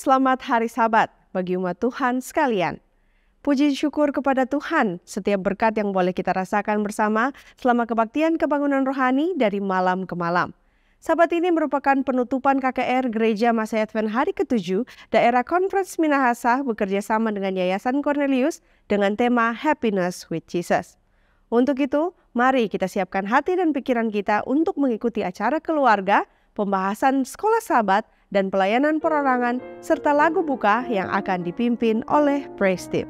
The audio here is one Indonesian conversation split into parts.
selamat hari Sabat bagi umat Tuhan sekalian. Puji syukur kepada Tuhan setiap berkat yang boleh kita rasakan bersama selama kebaktian kebangunan rohani dari malam ke malam. Sabat ini merupakan penutupan KKR Gereja Masa Advent hari ke-7 daerah Conference Minahasa bekerja sama dengan Yayasan Cornelius dengan tema Happiness with Jesus. Untuk itu, mari kita siapkan hati dan pikiran kita untuk mengikuti acara keluarga, pembahasan sekolah Sabat, dan pelayanan perorangan, serta lagu buka yang akan dipimpin oleh Praise Team.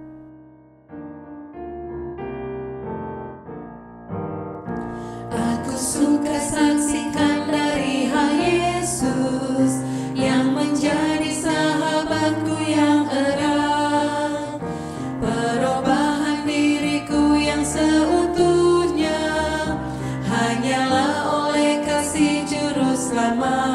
Aku suka saksikan dari Hal Yesus yang menjadi sahabatku yang erat, perubahan diriku yang seutuhnya hanyalah oleh kasih Juru Selamat.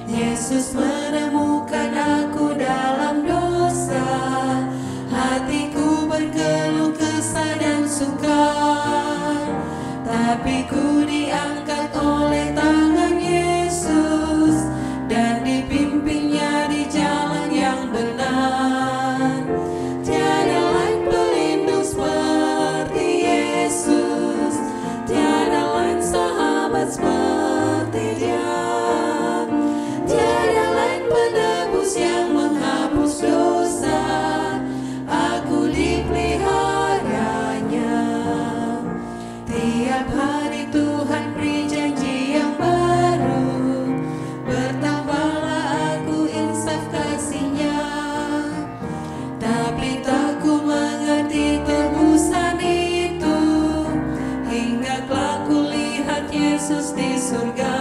Yesus menemukan aku dalam dosa, hatiku berkeluh kesah dan sukar, tapi ku diangkat oleh tangan Yesus dan dipimpinnya di jalan yang benar. Tiada lain pelindung seperti Yesus, tiada lain sahabat seperti Dia. Yang menghapus dosa, aku dipeliharanya. Tiap hari Tuhan beri janji yang baru, bertambahlah aku insaf kasih-Nya. Tapi tak ku mengerti tebusan itu, hingga kelak ku lihat Yesus di surga.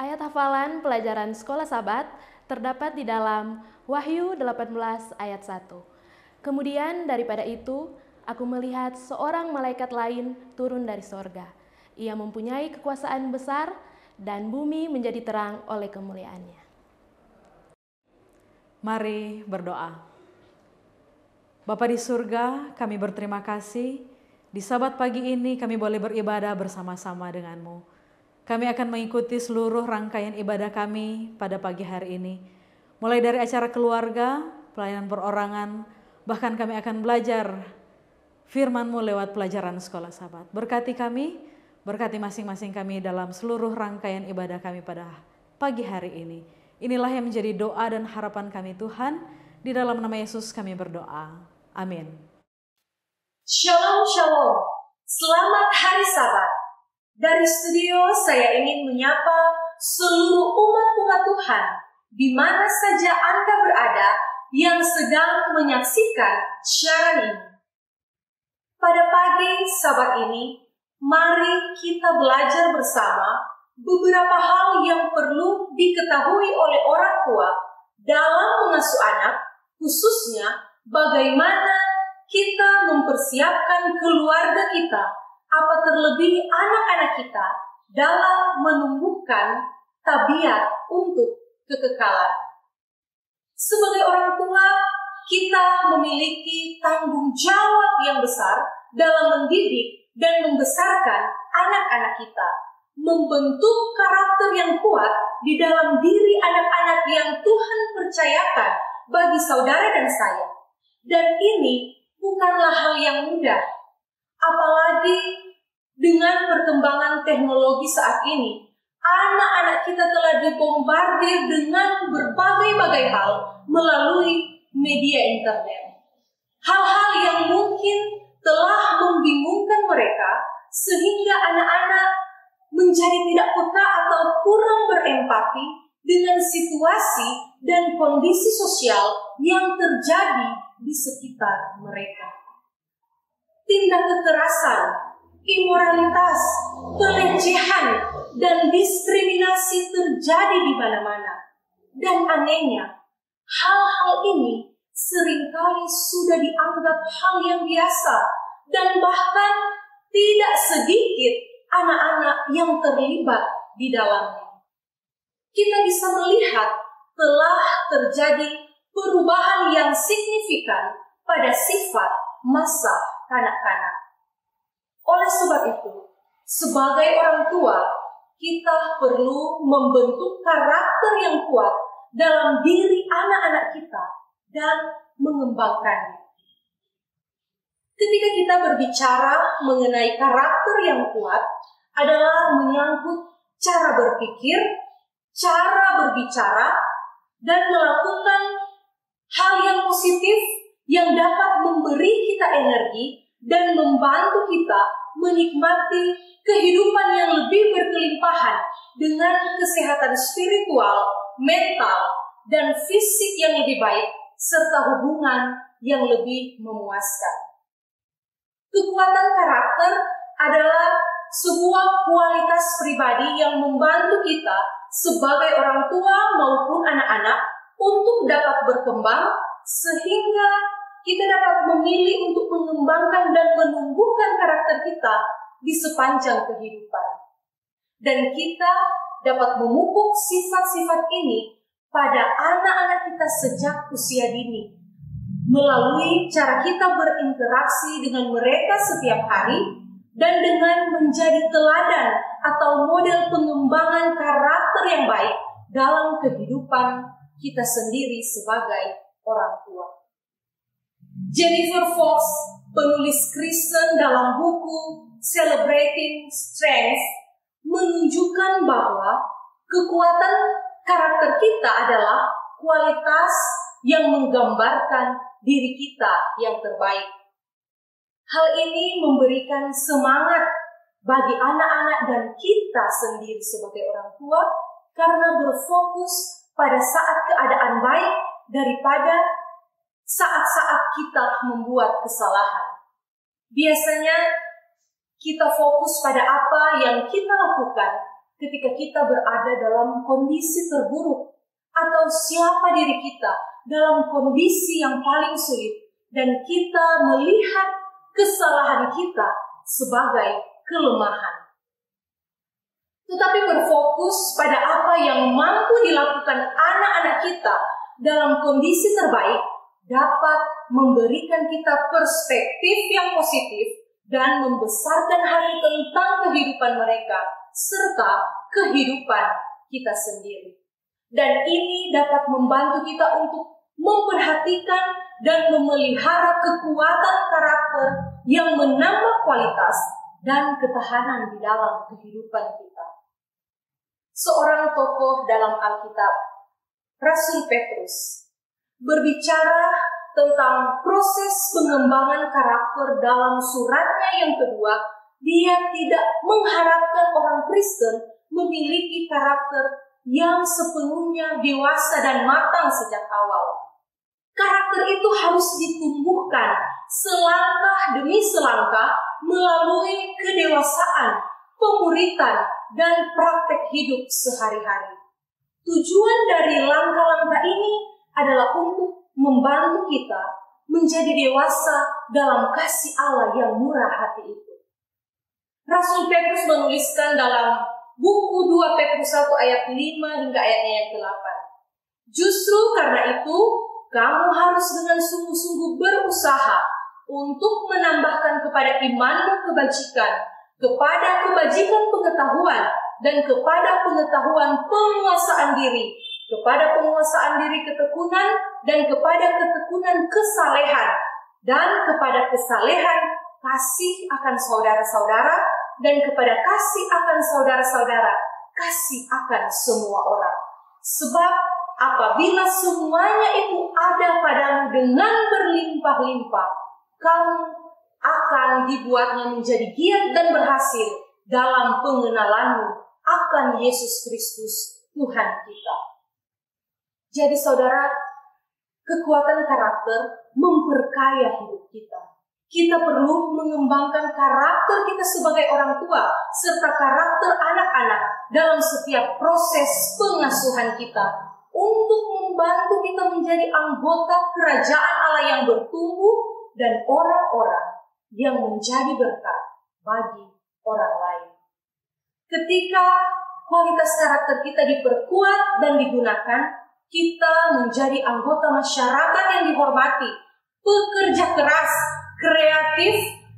Ayat hafalan pelajaran sekolah Sabat terdapat di dalam Wahyu 18 ayat 1. Kemudian daripada itu, aku melihat seorang malaikat lain turun dari sorga. Ia mempunyai kekuasaan besar dan bumi menjadi terang oleh kemuliaannya. Mari berdoa. Bapa di surga, kami berterima kasih. Di Sabat pagi ini kami boleh beribadah bersama-sama denganmu. Kami akan mengikuti seluruh rangkaian ibadah kami pada pagi hari ini. Mulai dari acara keluarga, pelayanan perorangan, bahkan kami akan belajar firman-Mu lewat pelajaran sekolah Sabat. Berkati kami, berkati masing-masing kami dalam seluruh rangkaian ibadah kami pada pagi hari ini. Inilah yang menjadi doa dan harapan kami Tuhan. Di dalam nama Yesus kami berdoa. Amin. Shalom, shalom. Selamat hari Sabat. Dari studio saya ingin menyapa seluruh umat-umat Tuhan di mana saja Anda berada yang sedang menyaksikan siaran ini. Pada pagi Sabat ini, mari kita belajar bersama beberapa hal yang perlu diketahui oleh orang tua dalam mengasuh anak, khususnya bagaimana kita mempersiapkan keluarga kita, apa terlebih anak-anak kita dalam menumbuhkan tabiat untuk kekekalan. Sebagai orang tua, kita memiliki tanggung jawab yang besar dalam mendidik dan membesarkan anak-anak kita, membentuk karakter yang kuat di dalam diri anak-anak yang Tuhan percayakan bagi saudara dan saya. Dan ini bukanlah hal yang mudah. Apalagi dengan perkembangan teknologi saat ini, anak-anak kita telah dibombardir dengan berbagai-bagai hal melalui media internet. Hal-hal yang mungkin telah membingungkan mereka sehingga anak-anak menjadi tidak peka atau kurang berempati dengan situasi dan kondisi sosial yang terjadi di sekitar mereka. Tindak kekerasan, imoralitas, pelecehan, dan diskriminasi terjadi di mana-mana. Dan anehnya, hal-hal ini seringkali sudah dianggap hal yang biasa, dan bahkan tidak sedikit anak-anak yang terlibat di dalamnya. Kita bisa melihat telah terjadi perubahan yang signifikan pada sifat masa kanak-kanak. Oleh sebab itu, sebagai orang tua, kita perlu membentuk karakter yang kuat dalam diri anak-anak kita dan mengembangkannya. Ketika kita berbicara mengenai karakter yang kuat, adalah menyangkut cara berpikir, cara berbicara, dan melakukan hal yang positif yang dapat memberi kita energi dan membantu kita menikmati kehidupan yang lebih berkelimpahan dengan kesehatan spiritual, mental, dan fisik yang lebih baik, serta hubungan yang lebih memuaskan. Kekuatan karakter adalah sebuah kualitas pribadi yang membantu kita sebagai orang tua maupun anak-anak untuk dapat berkembang sehingga kita dapat memilih untuk mengembangkan dan menumbuhkan karakter kita di sepanjang kehidupan. Dan kita dapat memupuk sifat-sifat ini pada anak-anak kita sejak usia dini, melalui cara kita berinteraksi dengan mereka setiap hari, dan dengan menjadi teladan atau model pengembangan karakter yang baik dalam kehidupan kita sendiri sebagai orang tua. Jennifer Fox, penulis Kristen dalam buku Celebrating Strengths, menunjukkan bahwa kekuatan karakter kita adalah kualitas yang menggambarkan diri kita yang terbaik. Hal ini memberikan semangat bagi anak-anak dan kita sendiri sebagai orang tua karena berfokus pada saat keadaan baik daripada saat-saat kita membuat kesalahan. Biasanya kita fokus pada apa yang kita lakukan ketika kita berada dalam kondisi terburuk atau siapa diri kita dalam kondisi yang paling sulit, dan kita melihat kesalahan kita sebagai kelemahan. Tetapi berfokus pada apa yang mampu dilakukan anak-anak kita dalam kondisi terbaik dapat memberikan kita perspektif yang positif dan membesarkan hati tentang kehidupan mereka serta kehidupan kita sendiri. Dan ini dapat membantu kita untuk memperhatikan dan memelihara kekuatan karakter yang menambah kualitas dan ketahanan di dalam kehidupan kita. Seorang tokoh dalam Alkitab, Rasul Petrus, berbicara tentang proses pengembangan karakter dalam suratnya yang kedua. Dia tidak mengharapkan orang Kristen memiliki karakter yang sepenuhnya dewasa dan matang sejak awal. Karakter itu harus ditumbuhkan selangkah demi selangkah melalui kedewasaan, pemuritan, dan praktek hidup sehari-hari. Tujuan dari langkah-langkah ini adalah untuk membantu kita menjadi dewasa dalam kasih Allah yang murah hati itu. Rasul Petrus menuliskan dalam buku 2 Petrus 1 ayat 5 hingga ayatnya yang ke-8. Justru karena itu, kamu harus dengan sungguh-sungguh berusaha untuk menambahkan kepada imanmu kebajikan, kepada kebajikan pengetahuan, dan kepada pengetahuan penguasaan diri, kepada penguasaan diri ketekunan, dan kepada ketekunan kesalehan, dan kepada kesalehan kasih akan saudara-saudara, dan kepada kasih akan saudara-saudara, kasih akan semua orang. Sebab apabila semuanya itu ada padamu dengan berlimpah-limpah, kamu akan dibuatnya menjadi giat dan berhasil dalam pengenalanmu akan Yesus Kristus, Tuhan kita. Jadi saudara, kekuatan karakter memperkaya hidup kita. Kita perlu mengembangkan karakter kita sebagai orang tua, serta karakter anak-anak dalam setiap proses pengasuhan kita, untuk membantu kita menjadi anggota kerajaan Allah yang bertumbuh dan orang-orang yang menjadi berkat bagi orang lain. Ketika kualitas karakter kita diperkuat dan digunakan, kita menjadi anggota masyarakat yang dihormati, pekerja keras, kreatif,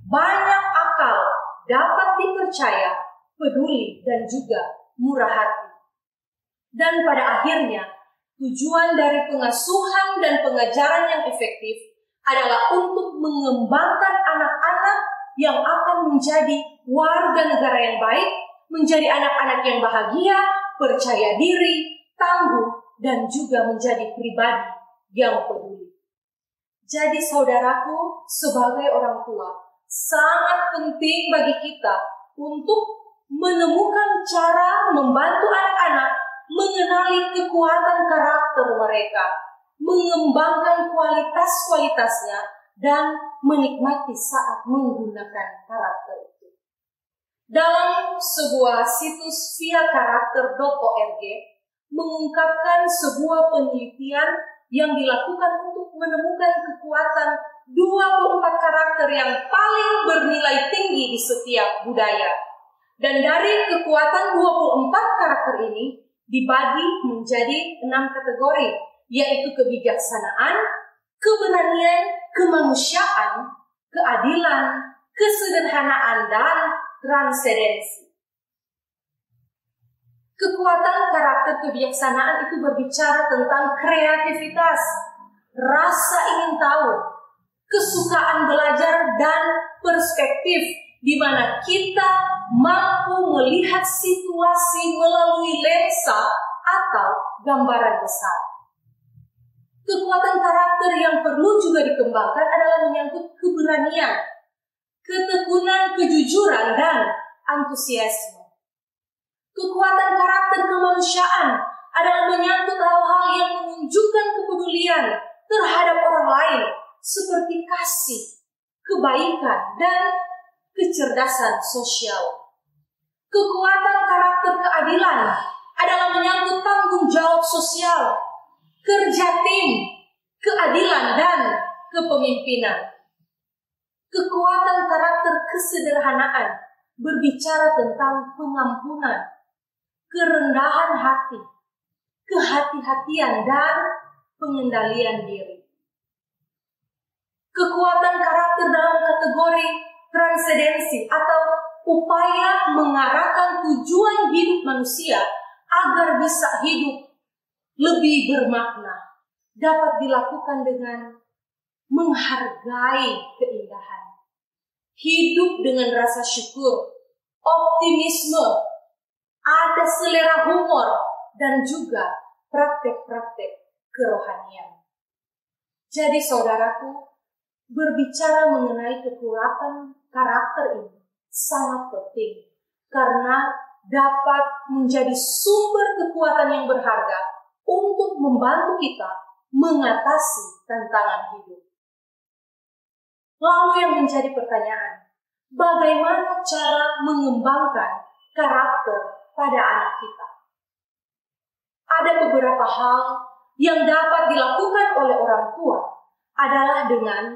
banyak akal, dapat dipercaya, peduli, dan juga murah hati. Dan pada akhirnya, tujuan dari pengasuhan dan pengajaran yang efektif adalah untuk mengembangkan anak-anak yang akan menjadi warga negara yang baik, menjadi anak-anak yang bahagia, percaya diri, tangguh, dan juga menjadi pribadi yang peduli. Jadi saudaraku, sebagai orang tua, sangat penting bagi kita untuk menemukan cara membantu anak-anak mengenali kekuatan karakter mereka, mengembangkan kualitas-kualitasnya, dan menikmati saat menggunakan karakter itu. Dalam sebuah situs viakarakter.org mengungkapkan sebuah penelitian yang dilakukan untuk menemukan kekuatan 24 karakter yang paling bernilai tinggi di setiap budaya. Dan dari kekuatan 24 karakter ini dibagi menjadi 6 kategori, yaitu kebijaksanaan, keberanian, kemanusiaan, keadilan, kesederhanaan, dan transendensi. Kekuatan karakter kebijaksanaan itu berbicara tentang kreativitas, rasa ingin tahu, kesukaan belajar, dan perspektif di mana kita mampu melihat situasi melalui lensa atau gambaran besar. Kekuatan karakter yang perlu juga dikembangkan adalah menyangkut keberanian, ketekunan, kejujuran, dan antusiasme. Kekuatan karakter kemanusiaan adalah menyangkut hal-hal yang menunjukkan kepedulian terhadap orang lain, seperti kasih, kebaikan, dan kecerdasan sosial. Kekuatan karakter keadilan adalah menyangkut tanggung jawab sosial, kerja tim, keadilan, dan kepemimpinan. Kekuatan karakter kesederhanaan berbicara tentang pengampunan, kerendahan hati, kehati-hatian, dan pengendalian diri. Kekuatan karakter dalam kategori transendensi atau upaya mengarahkan tujuan hidup manusia agar bisa hidup lebih bermakna, dapat dilakukan dengan menghargai keindahan, hidup dengan rasa syukur, optimisme, ada selera humor, dan juga praktek-praktek kerohanian. Jadi saudaraku, berbicara mengenai kekuatan karakter ini sangat penting karena dapat menjadi sumber kekuatan yang berharga untuk membantu kita mengatasi tantangan hidup. Lalu yang menjadi pertanyaan, bagaimana cara mengembangkan karakter pada anak kita? Ada beberapa hal yang dapat dilakukan oleh orang tua adalah dengan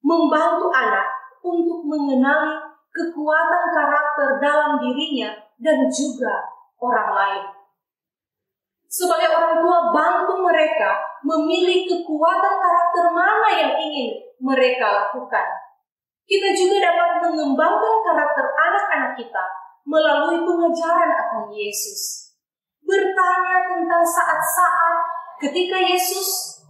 membantu anak untuk mengenali kekuatan karakter dalam dirinya dan juga orang lain. Sebagai orang tua, bantu mereka memilih kekuatan karakter mana yang ingin mereka lakukan. Kita juga dapat mengembangkan karakter anak-anak kita melalui pengajaran akan Yesus. Bertanya tentang saat-saat ketika Yesus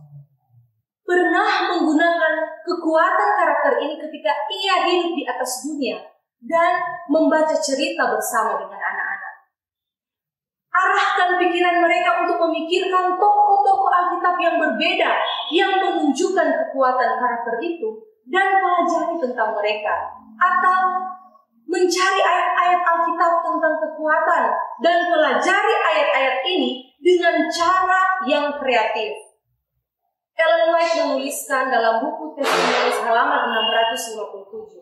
pernah menggunakan kekuatan karakter ini ketika ia hidup di atas dunia dan membaca cerita bersama dengan anak-anak. Arahkan pikiran mereka untuk memikirkan tokoh-tokoh Alkitab yang berbeda yang menunjukkan kekuatan karakter itu dan pelajari tentang mereka. Atau mencari ayat-ayat Alkitab tentang kekuatan dan pelajari ayat-ayat ini dengan cara yang kreatif. Ellen White menuliskan dalam buku Testimonies halaman 657,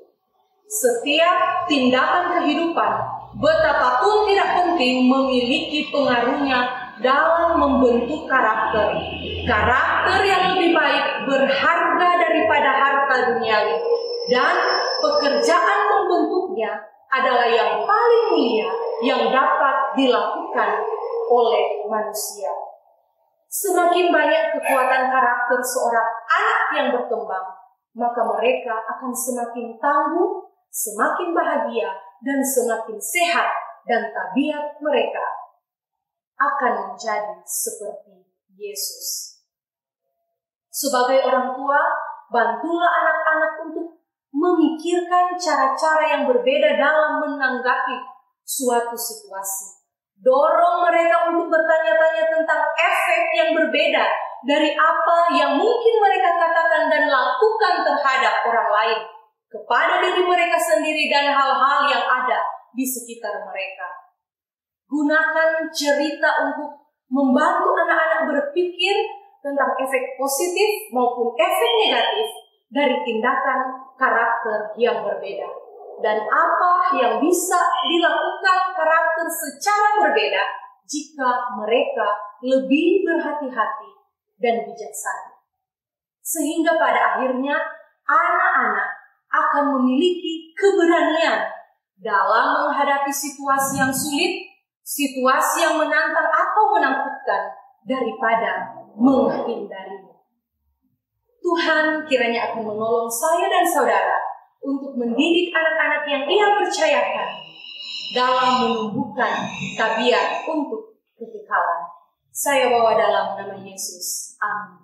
setiap tindakan kehidupan, betapapun tidak penting, memiliki pengaruhnya dalam membentuk karakter. Karakter yang lebih baik berharga daripada harta duniawi, dan pekerjaan membentuknya adalah yang paling mulia yang dapat dilakukan oleh manusia. Semakin banyak kekuatan karakter seorang anak yang berkembang, maka mereka akan semakin tangguh, semakin bahagia, dan semakin sehat, dan tabiat mereka akan menjadi seperti Yesus. Sebagai orang tua, bantulah anak-anak untuk memikirkan cara-cara yang berbeda dalam menanggapi suatu situasi. Dorong mereka untuk bertanya-tanya tentang efek yang berbeda dari apa yang mungkin mereka katakan dan lakukan terhadap orang lain, kepada diri mereka sendiri dan hal-hal yang ada di sekitar mereka. Gunakan cerita untuk membantu anak-anak berpikir tentang efek positif maupun efek negatif dari tindakan karakter yang berbeda, dan apa yang bisa dilakukan karakter secara berbeda jika mereka lebih berhati-hati dan bijaksana. Sehingga pada akhirnya anak-anak akan memiliki keberanian dalam menghadapi situasi yang sulit, situasi yang menantang atau menakutkan, daripada menghindarinya. Tuhan kiranya akan menolong saya dan saudara untuk mendidik anak-anak yang Ia percayakan dalam menumbuhkan tabiat untuk kekekalan. Saya bawa dalam nama Yesus. Amin.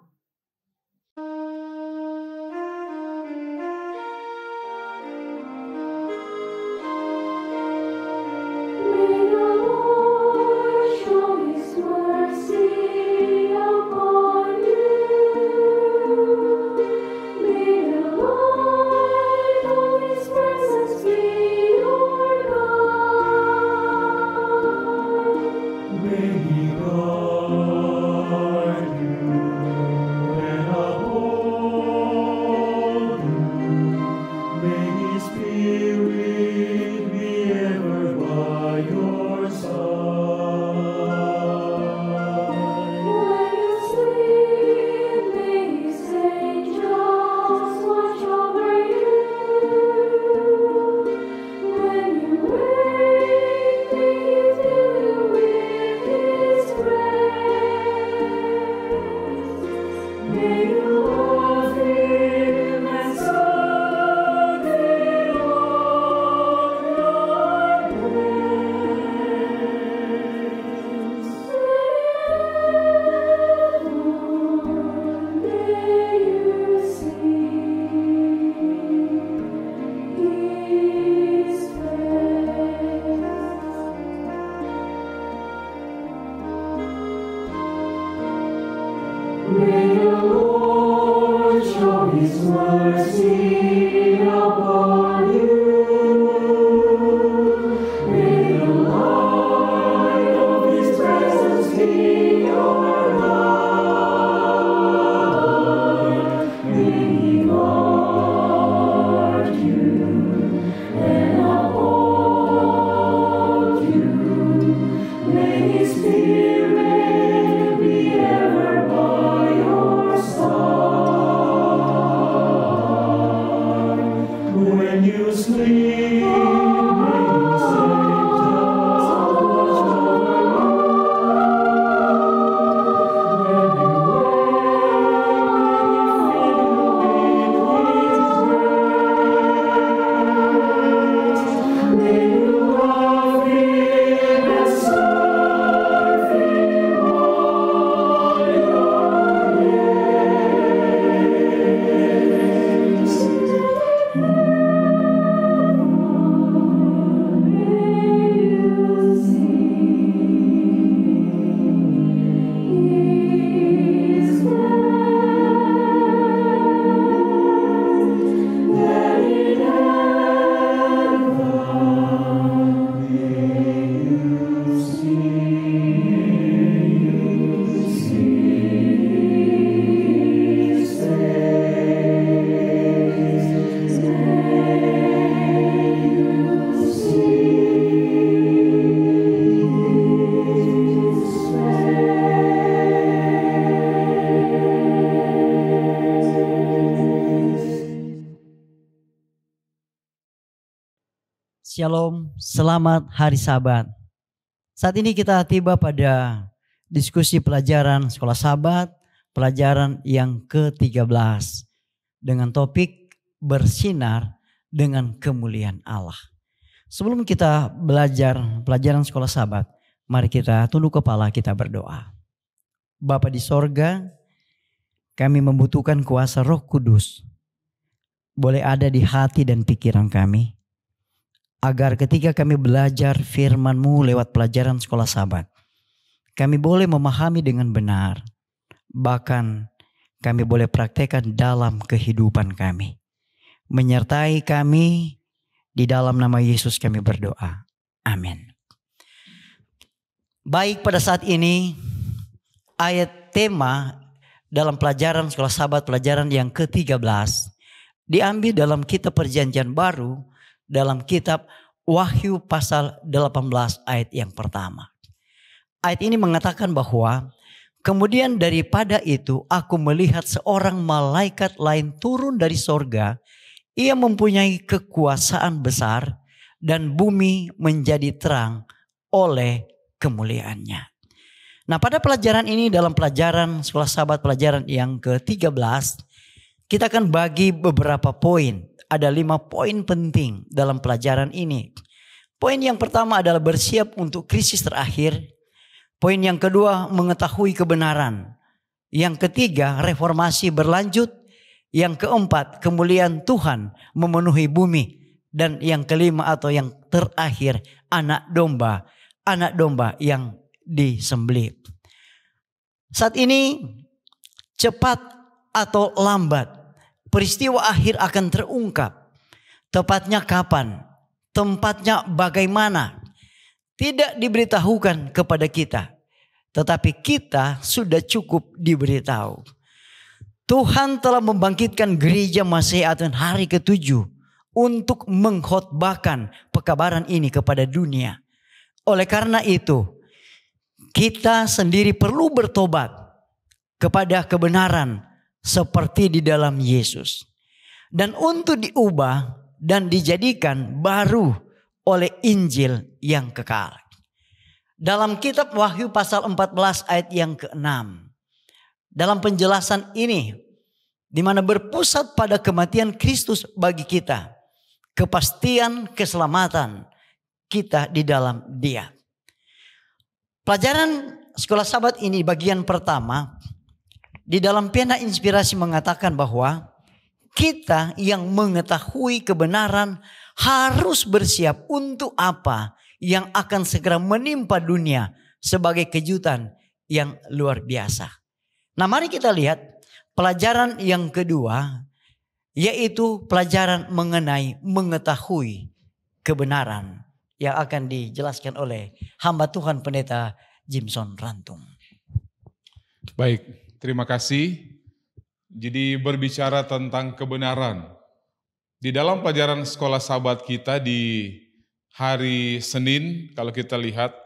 Shalom, selamat hari Sabat. Saat ini kita tiba pada diskusi pelajaran sekolah Sabat, pelajaran yang ke-13 dengan topik bersinar dengan kemuliaan Allah. Sebelum kita belajar pelajaran sekolah Sabat, mari kita tunduk kepala, kita berdoa. Bapa di sorga, kami membutuhkan kuasa Roh Kudus boleh ada di hati dan pikiran kami, agar ketika kami belajar firman-Mu lewat pelajaran sekolah Sabat, kami boleh memahami dengan benar. Bahkan kami boleh praktekkan dalam kehidupan kami. Menyertai kami, di dalam nama Yesus kami berdoa. Amin. Baik, pada saat ini ayat tema dalam pelajaran sekolah Sabat pelajaran yang ke-13 diambil dalam kitab Perjanjian Baru, dalam kitab Wahyu pasal 18 ayat yang pertama. Ayat ini mengatakan bahwa kemudian daripada itu aku melihat seorang malaikat lain turun dari sorga. Ia mempunyai kekuasaan besar dan bumi menjadi terang oleh kemuliaannya. Nah, pada pelajaran ini dalam pelajaran sekolah Sabat pelajaran yang ke-13 kita akan bagi beberapa poin. Ada 5 poin penting dalam pelajaran ini. Poin yang pertama adalah bersiap untuk krisis terakhir. Poin yang kedua mengetahui kebenaran. Yang ketiga reformasi berlanjut. Yang keempat kemuliaan Tuhan memenuhi bumi. Dan yang kelima atau yang terakhir anak domba yang disembelih. Saat ini cepat atau lambat peristiwa akhir akan terungkap. Tepatnya kapan, tempatnya bagaimana, tidak diberitahukan kepada kita. Tetapi kita sudah cukup diberitahu. Tuhan telah membangkitkan gereja Masih Advent hari ke-7 untuk mengkhotbahkan pekabaran ini kepada dunia. Oleh karena itu, kita sendiri perlu bertobat kepada kebenaran seperti di dalam Yesus. Dan untuk diubah dan dijadikan baru oleh Injil yang kekal. Dalam kitab Wahyu pasal 14 ayat yang ke-6. Dalam penjelasan ini, di mana berpusat pada kematian Kristus bagi kita. Kepastian keselamatan kita di dalam Dia. Pelajaran sekolah Sabat ini bagian pertama. Di dalam pena inspirasi mengatakan bahwa kita yang mengetahui kebenaran harus bersiap untuk apa yang akan segera menimpa dunia sebagai kejutan yang luar biasa. Nah, mari kita lihat pelajaran yang kedua, yaitu pelajaran mengenai mengetahui kebenaran yang akan dijelaskan oleh hamba Tuhan Pendeta Jimson Rantung. Baik. Terima kasih. Jadi berbicara tentang kebenaran. Di dalam pelajaran sekolah Sabat kita di hari Senin, kalau kita lihat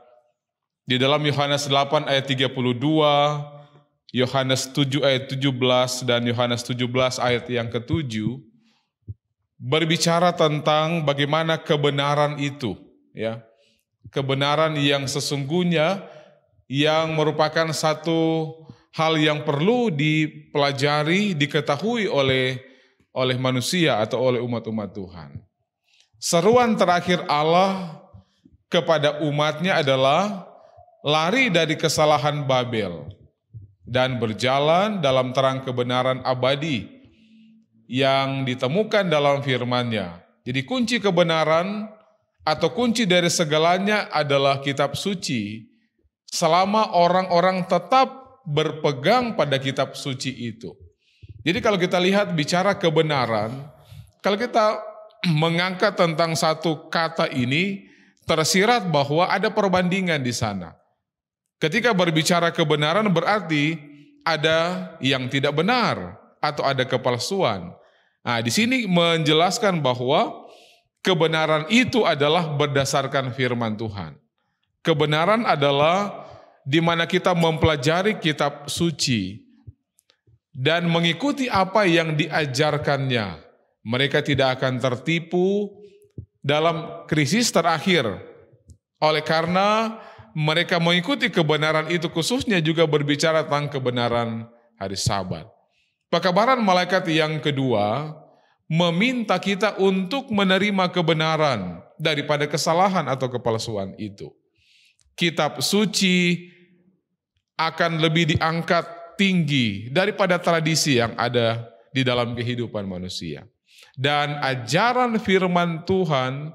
di dalam Yohanes 8 ayat 32, Yohanes 7 ayat 17 dan Yohanes 17 ayat yang ke-7 berbicara tentang bagaimana kebenaran itu, ya. Kebenaran yang sesungguhnya yang merupakan satu hal yang perlu dipelajari, diketahui oleh manusia atau oleh umat-umat Tuhan. Seruan terakhir Allah kepada umatnya adalah lari dari kesalahan Babel dan berjalan dalam terang kebenaran abadi yang ditemukan dalam firman-Nya. Jadi kunci kebenaran atau kunci dari segalanya adalah kitab suci. Selama orang-orang tetap berpegang pada kitab suci itu. Jadi kalau kita lihat bicara kebenaran, kalau kita mengangkat tentang satu kata ini, tersirat bahwa ada perbandingan di sana. Ketika berbicara kebenaran berarti ada yang tidak benar atau ada kepalsuan. Nah, di sini menjelaskan bahwa kebenaran itu adalah berdasarkan firman Tuhan. Kebenaran adalah di mana kita mempelajari kitab suci dan mengikuti apa yang diajarkannya. Mereka tidak akan tertipu dalam krisis terakhir. Oleh karena mereka mengikuti kebenaran itu, khususnya juga berbicara tentang kebenaran hari Sabat. Pekabaran malaikat yang kedua meminta kita untuk menerima kebenaran daripada kesalahan atau kepalsuan itu. Kitab suci akan lebih diangkat tinggi daripada tradisi yang ada di dalam kehidupan manusia. Dan ajaran firman Tuhan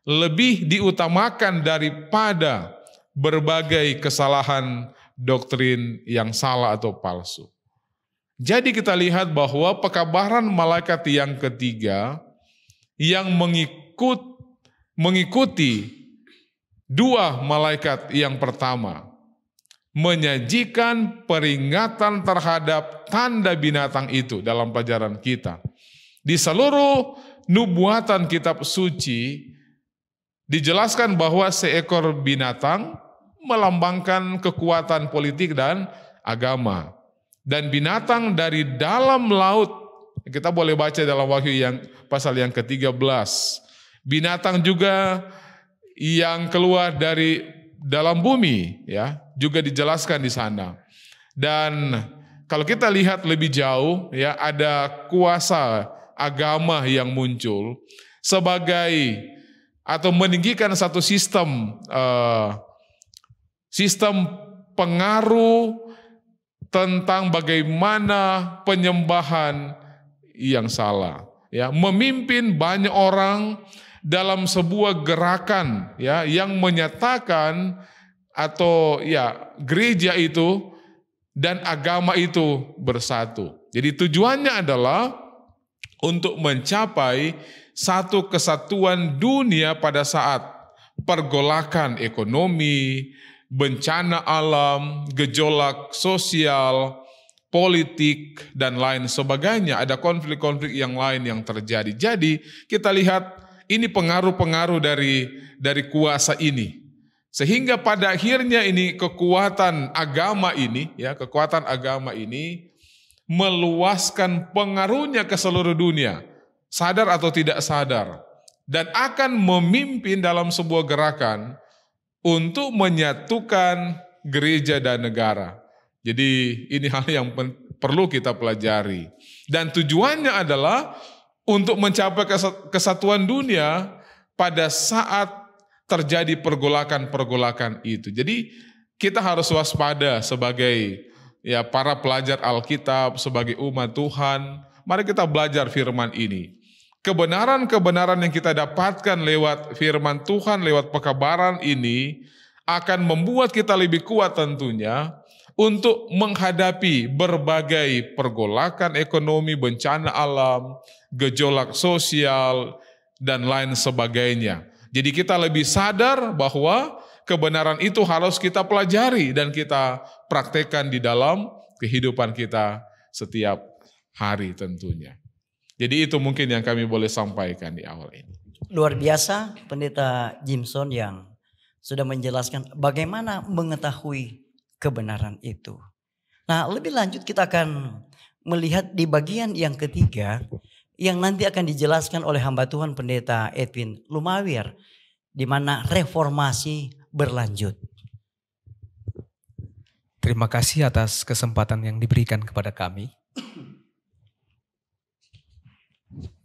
lebih diutamakan daripada berbagai kesalahan doktrin yang salah atau palsu. Jadi kita lihat bahwa pekabaran malaikat yang ketiga yang mengikuti dua malaikat yang pertama menyajikan peringatan terhadap tanda binatang itu dalam pelajaran kita. Di seluruh nubuatan kitab suci dijelaskan bahwa seekor binatang melambangkan kekuatan politik dan agama. Dan binatang dari dalam laut, kita boleh baca dalam Wahyu yang pasal yang ke-13. Binatang juga yang keluar dari dalam bumi, ya, juga dijelaskan di sana. Dan kalau kita lihat lebih jauh, ya, ada kuasa agama yang muncul sebagai atau meninggikan satu sistem pengaruh tentang bagaimana penyembahan yang salah, ya, memimpin banyak orang dalam sebuah gerakan, ya, yang menyatakan atau ya gereja itu dan agama itu bersatu. Jadi tujuannya adalah untuk mencapai satu kesatuan dunia pada saat pergolakan ekonomi, bencana alam, gejolak sosial, politik, dan lain sebagainya. Ada konflik-konflik yang lain yang terjadi. Jadi kita lihat ini pengaruh-pengaruh dari kuasa ini. Sehingga pada akhirnya ini kekuatan agama ini, ya, kekuatan agama ini meluaskan pengaruhnya ke seluruh dunia, sadar atau tidak sadar, dan akan memimpin dalam sebuah gerakan untuk menyatukan gereja dan negara. Jadi ini hal yang perlu kita pelajari. Dan tujuannya adalah untuk mencapai kesatuan dunia pada saat terjadi pergolakan-pergolakan itu. Jadi kita harus waspada sebagai ya para pelajar Alkitab, sebagai umat Tuhan. Mari kita belajar firman ini. Kebenaran-kebenaran yang kita dapatkan lewat firman Tuhan, lewat pekabaran ini akan membuat kita lebih kuat tentunya untuk menghadapi berbagai pergolakan ekonomi, bencana alam, gejolak sosial, dan lain sebagainya. Jadi kita lebih sadar bahwa kebenaran itu harus kita pelajari dan kita praktekkan di dalam kehidupan kita setiap hari tentunya. Jadi itu mungkin yang kami boleh sampaikan di awal ini. Luar biasa Pendeta Jimson yang sudah menjelaskan bagaimana mengetahui kebenaran itu. Nah, lebih lanjut kita akan melihat di bagian yang ketiga yang nanti akan dijelaskan oleh hamba Tuhan Pendeta Edwin Lumawir, di mana reformasi berlanjut. Terima kasih atas kesempatan yang diberikan kepada kami.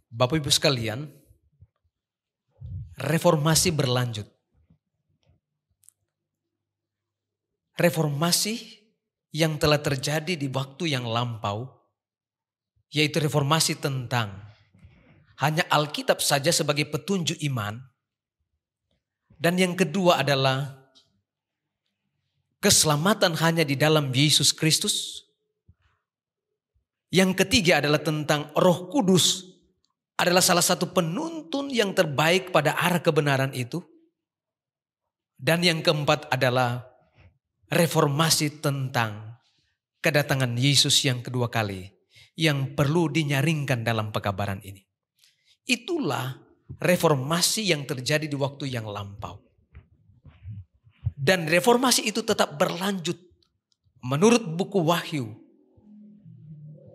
Bapak Ibu sekalian, reformasi berlanjut. Reformasi yang telah terjadi di waktu yang lampau, yaitu reformasi tentang hanya Alkitab saja sebagai petunjuk iman. Dan yang kedua adalah keselamatan hanya di dalam Yesus Kristus. Yang ketiga adalah tentang Roh Kudus adalah salah satu penuntun yang terbaik pada arah kebenaran itu. Dan yang keempat adalah reformasi tentang kedatangan Yesus yang kedua kali yang perlu dinyaringkan dalam pekabaran ini. Itulah reformasi yang terjadi di waktu yang lampau. Dan reformasi itu tetap berlanjut. Menurut buku Wahyu,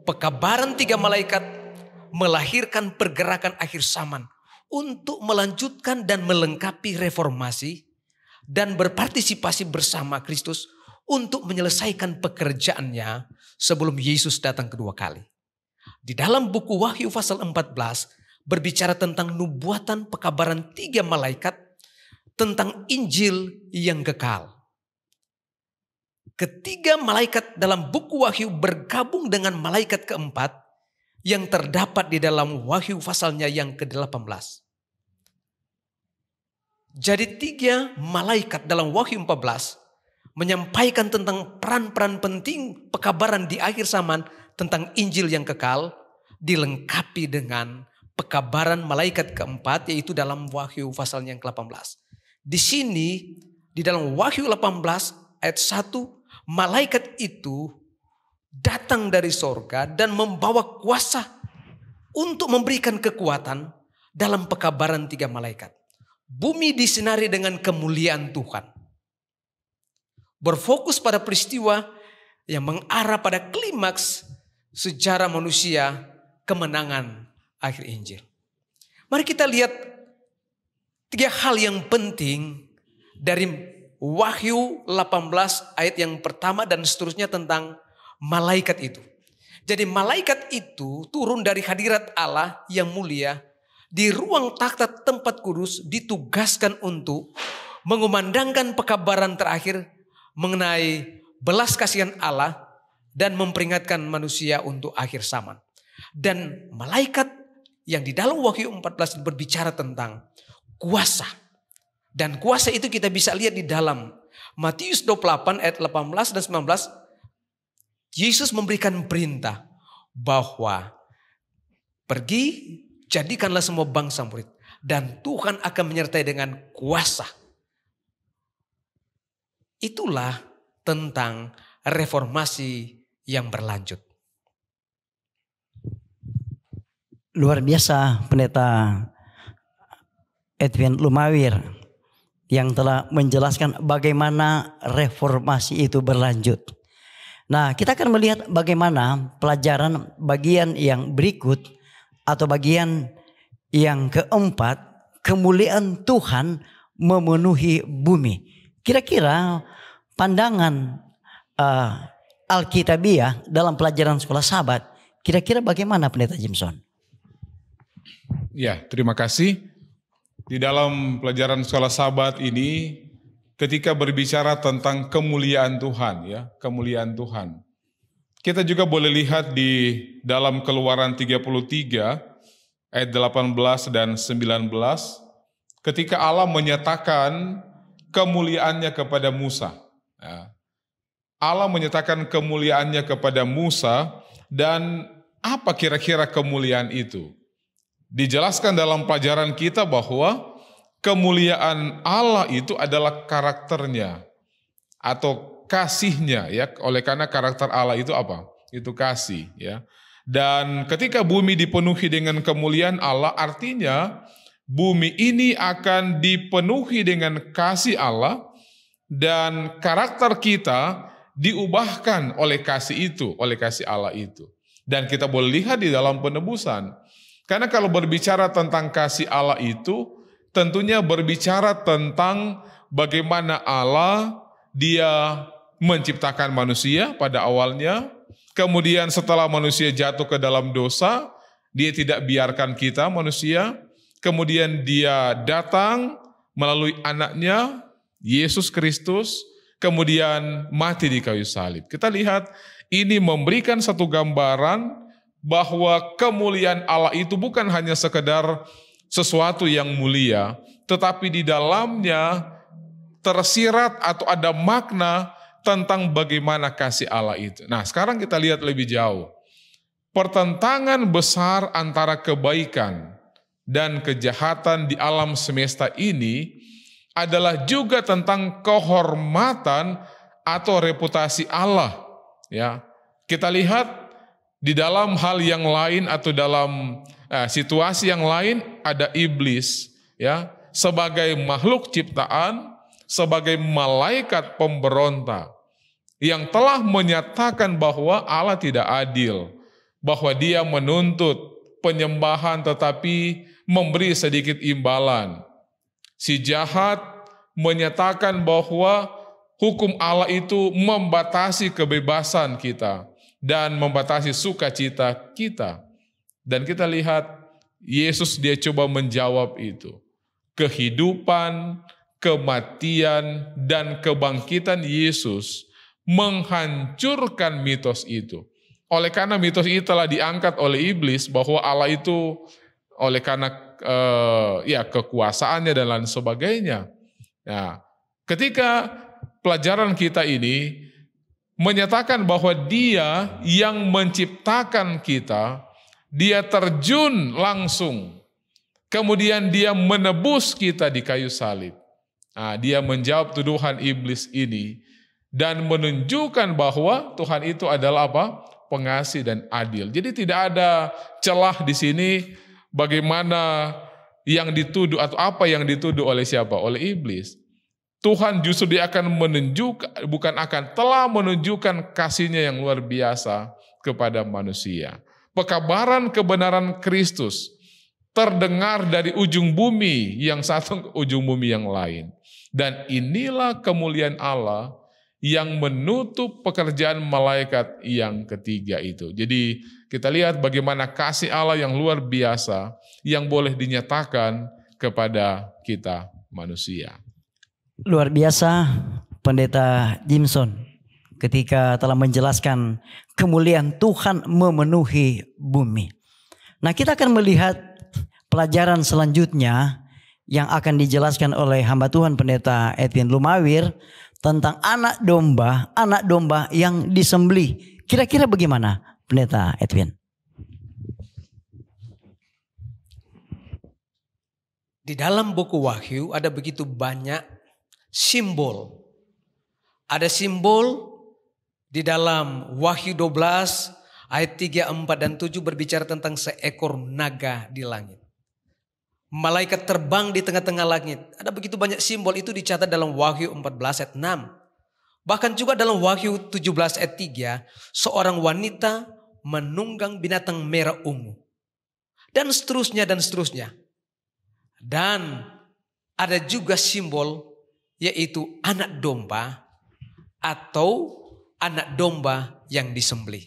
pekabaran 3 malaikat melahirkan pergerakan akhir zaman untuk melanjutkan dan melengkapi reformasi dan berpartisipasi bersama Kristus untuk menyelesaikan pekerjaannya sebelum Yesus datang kedua kali. Di dalam buku Wahyu pasal 14 berbicara tentang nubuatan pekabaran 3 malaikat tentang Injil yang kekal. Ketiga malaikat dalam buku Wahyu bergabung dengan malaikat keempat yang terdapat di dalam Wahyu pasalnya yang ke-18. Jadi 3 malaikat dalam Wahyu 14 menyampaikan tentang peran-peran penting pekabaran di akhir zaman tentang Injil yang kekal, dilengkapi dengan pekabaran malaikat keempat, yaitu dalam Wahyu pasalnya yang ke-18. Di sini di dalam Wahyu 18 ayat 1, malaikat itu datang dari sorga dan membawa kuasa untuk memberikan kekuatan dalam pekabaran 3 malaikat. Bumi disinari dengan kemuliaan Tuhan. Berfokus pada peristiwa yang mengarah pada klimaks sejarah manusia, kemenangan akhir Injil. Mari kita lihat 3 hal yang penting dari Wahyu 18 ayat yang pertama dan seterusnya tentang malaikat itu. Jadi malaikat itu turun dari hadirat Allah yang mulia di ruang takhta tempat kudus, ditugaskan untuk mengumandangkan pekabaran terakhir mengenai belas kasihan Allah dan memperingatkan manusia untuk akhir zaman. Dan malaikat yang di dalam Wahyu 14 berbicara tentang kuasa. Dan kuasa itu kita bisa lihat di dalam Matius 28 ayat 18 dan 19. Yesus memberikan perintah bahwa pergi, jadikanlah semua bangsa murid. Dan Tuhan akan menyertai dengan kuasa. Itulah tentang reformasi yang berlanjut. Luar biasa Pendeta Edwin Lumawir yang telah menjelaskan bagaimana reformasi itu berlanjut. Nah, kita akan melihat bagaimana pelajaran bagian yang berikut atau bagian yang keempat, kemuliaan Tuhan memenuhi bumi. Kira-kira pandangan Alkitabiah dalam pelajaran sekolah Sabat, kira-kira bagaimana Pendeta Jimson? Ya, terima kasih. Di dalam pelajaran sekolah Sabat ini, ketika berbicara tentang kemuliaan Tuhan, ya, kemuliaan Tuhan. Kita juga boleh lihat di dalam Keluaran 33 ayat 18 dan 19, ketika Allah menyatakan kemuliaannya kepada Musa. Ya. Allah menyatakan kemuliaannya kepada Musa, dan apa kira-kira kemuliaan itu? Dijelaskan dalam pelajaran kita bahwa kemuliaan Allah itu adalah karakternya atau kasihnya, ya. Oleh karena karakter Allah itu apa? Itu kasih, ya. Dan ketika bumi dipenuhi dengan kemuliaan Allah, artinya bumi ini akan dipenuhi dengan kasih Allah dan karakter kita diubahkan oleh kasih itu, oleh kasih Allah itu. Dan kita boleh lihat di dalam penebusan. Karena kalau berbicara tentang kasih Allah itu, tentunya berbicara tentang bagaimana Allah dia menciptakan manusia pada awalnya. Kemudian setelah manusia jatuh ke dalam dosa, dia tidak biarkan kita manusia. Kemudian dia datang melalui anaknya, Yesus Kristus, kemudian mati di kayu salib. Kita lihat ini memberikan satu gambaran bahwa kemuliaan Allah itu bukan hanya sekedar sesuatu yang mulia, tetapi di dalamnya tersirat atau ada makna tentang bagaimana kasih Allah itu. Nah, sekarang kita lihat lebih jauh. Pertentangan besar antara kebaikan dan kejahatan di alam semesta ini adalah juga tentang kehormatan atau reputasi Allah. Ya, kita lihat di dalam hal yang lain atau dalam situasi yang lain ada iblis, ya, sebagai makhluk ciptaan, sebagai malaikat pemberontak yang telah menyatakan bahwa Allah tidak adil, bahwa dia menuntut penyembahan tetapi memberi sedikit imbalan. Si jahat menyatakan bahwa hukum Allah itu membatasi kebebasan kita dan membatasi sukacita kita. Dan kita lihat Yesus dia coba menjawab itu. Kehidupan, kematian, dan kebangkitan Yesus menghancurkan mitos itu. Oleh karena mitos itu telah diangkat oleh iblis bahwa Allah itu oleh karena kekuasaannya dan lain sebagainya. Nah, ketika pelajaran kita ini menyatakan bahwa Dia yang menciptakan kita, Dia terjun langsung, kemudian Dia menebus kita di kayu salib. Nah, Dia menjawab tuduhan iblis ini dan menunjukkan bahwa Tuhan itu adalah apa? Pengasih dan adil. Jadi tidak ada celah di sini bagaimana yang dituduh atau apa yang dituduh oleh siapa? Oleh iblis. Tuhan justru dia akan menunjukkan, telah menunjukkan kasih-Nya yang luar biasa kepada manusia. Pekabaran kebenaran Kristus terdengar dari ujung bumi yang satu ke ujung bumi yang lain. Dan inilah kemuliaan Allah yang menutup pekerjaan malaikat yang ketiga itu. Jadi kita lihat bagaimana kasih Allah yang luar biasa yang boleh dinyatakan kepada kita manusia. Luar biasa Pendeta Jimson ketika telah menjelaskan kemuliaan Tuhan memenuhi bumi. Nah, kita akan melihat pelajaran selanjutnya yang akan dijelaskan oleh hamba Tuhan Pendeta Edwin Lumawir tentang anak domba yang disembelih. Kira-kira bagaimana Pendeta Edwin? Di dalam buku Wahyu ada begitu banyak simbol. Ada simbol di dalam Wahyu 12 ayat 3, 4, dan 7 berbicara tentang seekor naga di langit. Malaikat terbang di tengah-tengah langit. Ada begitu banyak simbol, itu dicatat dalam Wahyu 14 ayat 6. Bahkan juga dalam Wahyu 17 ayat 3, seorang wanita menunggang binatang merah ungu. Dan seterusnya dan seterusnya. Dan ada juga simbol yaitu anak domba atau anak domba yang disembelih.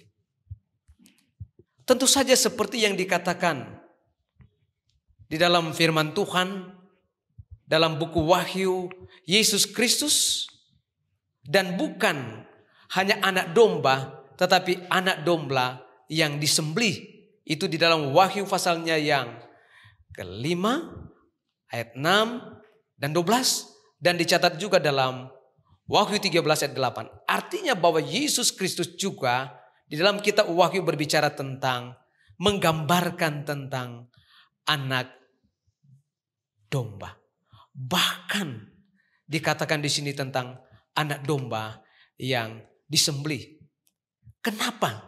Tentu saja seperti yang dikatakan di dalam firman Tuhan, dalam buku Wahyu, Yesus Kristus, dan bukan hanya anak domba, tetapi anak domba yang disembelih. Itu di dalam Wahyu pasalnya yang ke-5, ayat 6 dan 12. Dan dicatat juga dalam Wahyu 13 ayat 8. Artinya bahwa Yesus Kristus juga di dalam kitab Wahyu berbicara tentang, menggambarkan tentang anak domba. Bahkan dikatakan di sini tentang anak domba yang disembelih. Kenapa?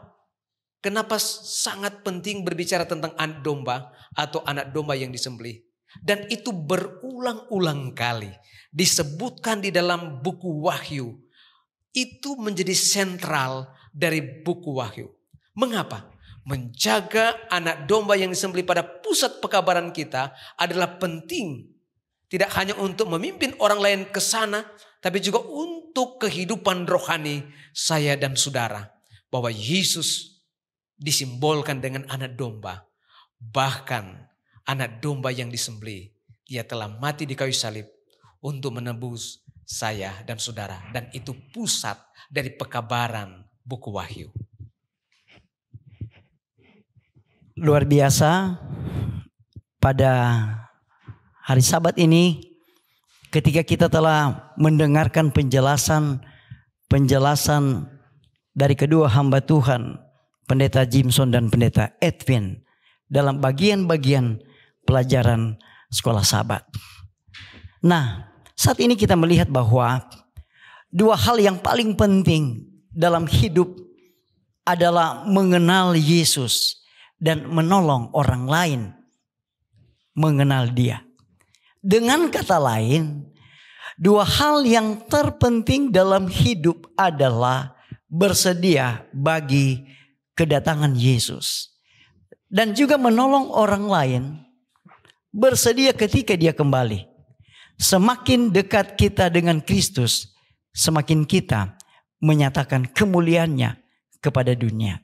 Kenapa sangat penting berbicara tentang anak domba atau anak domba yang disembelih? Dan itu berulang-ulang kali disebutkan di dalam buku Wahyu. Itu menjadi sentral dari buku Wahyu. Mengapa? Menjaga anak domba yang disembelih pada pusat pekabaran kita adalah penting. Tidak hanya untuk memimpin orang lain ke sana, tapi juga untuk kehidupan rohani saya dan saudara. Bahwa Yesus disimbolkan dengan anak domba. Bahkan anak domba yang disembelih, Dia telah mati di kayu salib untuk menebus saya dan saudara. Dan itu pusat dari pekabaran buku Wahyu. Luar biasa, pada hari Sabat ini ketika kita telah mendengarkan penjelasan dari kedua hamba Tuhan, Pendeta Jimson dan Pendeta Edwin, dalam bagian-bagian pelajaran sekolah Sabat. Nah, saat ini kita melihat bahwa dua hal yang paling penting dalam hidup adalah mengenal Yesus dan menolong orang lain mengenal Dia. Dengan kata lain, dua hal yang terpenting dalam hidup adalah bersedia bagi kedatangan Yesus dan juga menolong orang lain bersedia ketika dia kembali. Semakin dekat kita dengan Kristus, semakin kita menyatakan kemuliaannya kepada dunia.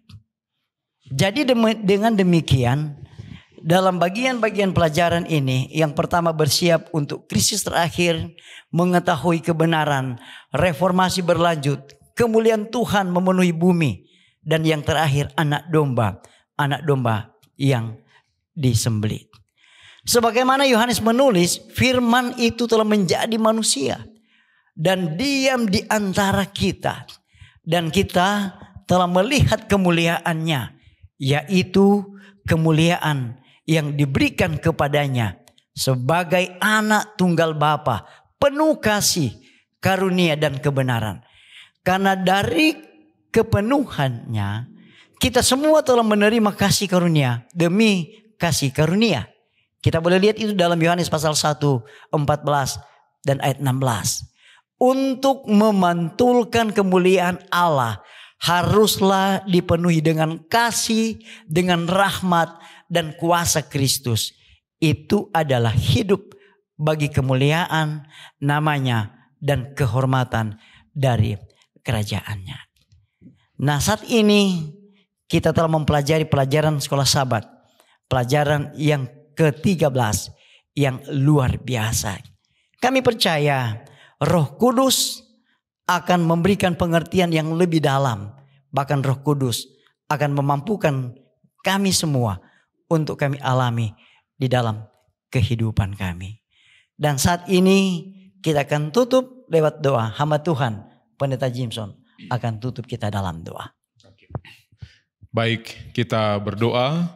Jadi dengan demikian, dalam bagian-bagian pelajaran ini, yang pertama bersiap untuk krisis terakhir, mengetahui kebenaran, reformasi berlanjut, kemuliaan Tuhan memenuhi bumi, dan yang terakhir anak domba yang disembelih. Sebagaimana Yohanes menulis, firman itu telah menjadi manusia dan diam di antara kita, dan kita telah melihat kemuliaannya, yaitu kemuliaan yang diberikan kepadanya sebagai anak tunggal Bapa, penuh kasih, karunia dan kebenaran. Karena dari kepenuhannya kita semua telah menerima kasih karunia demi kasih karunia. Kita boleh lihat itu dalam Yohanes pasal 1, 14 dan ayat 16. Untuk memantulkan kemuliaan Allah haruslah dipenuhi dengan kasih, dengan rahmat dan kuasa Kristus. Itu adalah hidup bagi kemuliaan namanya dan kehormatan dari kerajaannya. Nah, saat ini kita telah mempelajari pelajaran sekolah Sabat. Pelajaran yang ke-13 yang luar biasa. Kami percaya Roh Kudus akan memberikan pengertian yang lebih dalam. Bahkan Roh Kudus akan memampukan kami semua untuk kami alami di dalam kehidupan kami. Dan saat ini kita akan tutup lewat doa. Hamba Tuhan Pendeta Jimson akan tutup kita dalam doa. Baik, kita berdoa.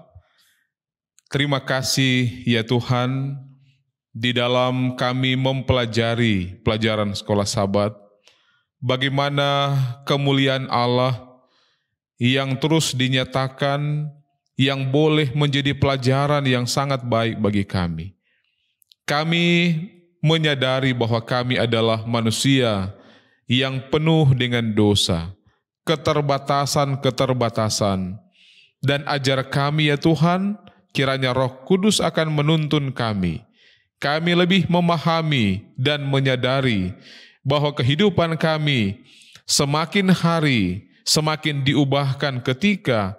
Terima kasih ya Tuhan, di dalam kami mempelajari pelajaran sekolah Sabat, bagaimana kemuliaan Allah yang terus dinyatakan, yang boleh menjadi pelajaran yang sangat baik bagi kami. Kami menyadari bahwa kami adalah manusia yang penuh dengan dosa, keterbatasan-keterbatasan, dan ajar kami ya Tuhan, kiranya Roh Kudus akan menuntun kami. Kami lebih memahami dan menyadari bahwa kehidupan kami semakin hari semakin diubahkan ketika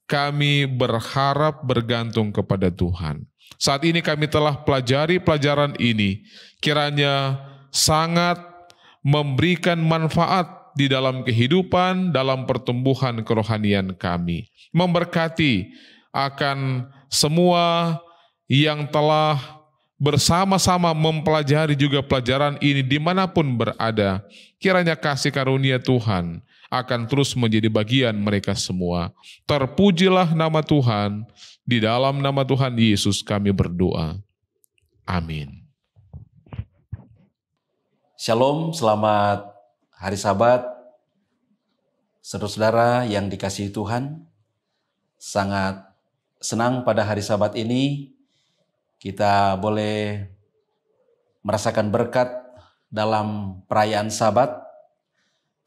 kami berharap bergantung kepada Tuhan. Saat ini kami telah pelajari pelajaran ini, kiranya sangat memberikan manfaat di dalam kehidupan, dalam pertumbuhan kerohanian kami. Memberkati akan semua yang telah bersama-sama mempelajari juga pelajaran ini dimanapun berada. Kiranya kasih karunia Tuhan akan terus menjadi bagian mereka semua. Terpujilah nama Tuhan. Di dalam nama Tuhan Yesus kami berdoa. Amin. Shalom, selamat hari Sabat. Saudara-saudara yang dikasihi Tuhan, sangat senang pada hari Sabat ini kita boleh merasakan berkat dalam perayaan Sabat.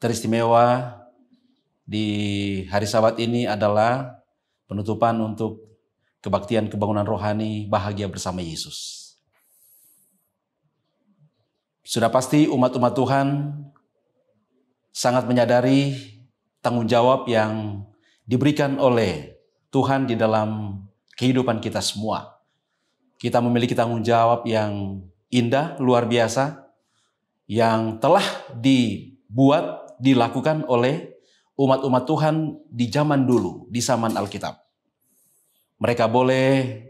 Teristimewa di hari Sabat ini adalah penutupan untuk kebaktian kebangunan rohani bahagia bersama Yesus. Sudah pasti umat-umat Tuhan sangat menyadari tanggung jawab yang diberikan oleh Tuhan di dalam kehidupan kita semua. Kita memiliki tanggung jawab yang indah, luar biasa, yang telah dibuat, dilakukan oleh umat-umat Tuhan di zaman dulu, di zaman Alkitab. Mereka boleh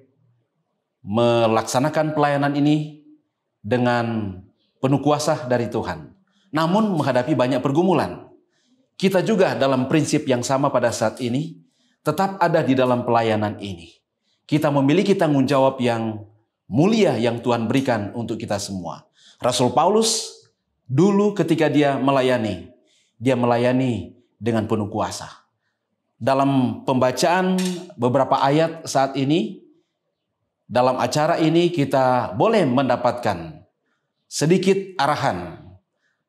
melaksanakan pelayanan ini dengan penuh kuasa dari Tuhan. Namun menghadapi banyak pergumulan. Kita juga dalam prinsip yang sama pada saat ini, tetap ada di dalam pelayanan ini. Kita memiliki tanggung jawab yang mulia yang Tuhan berikan untuk kita semua. Rasul Paulus dulu ketika dia melayani dengan penuh kuasa. Dalam pembacaan beberapa ayat saat ini, dalam acara ini kita boleh mendapatkan sedikit arahan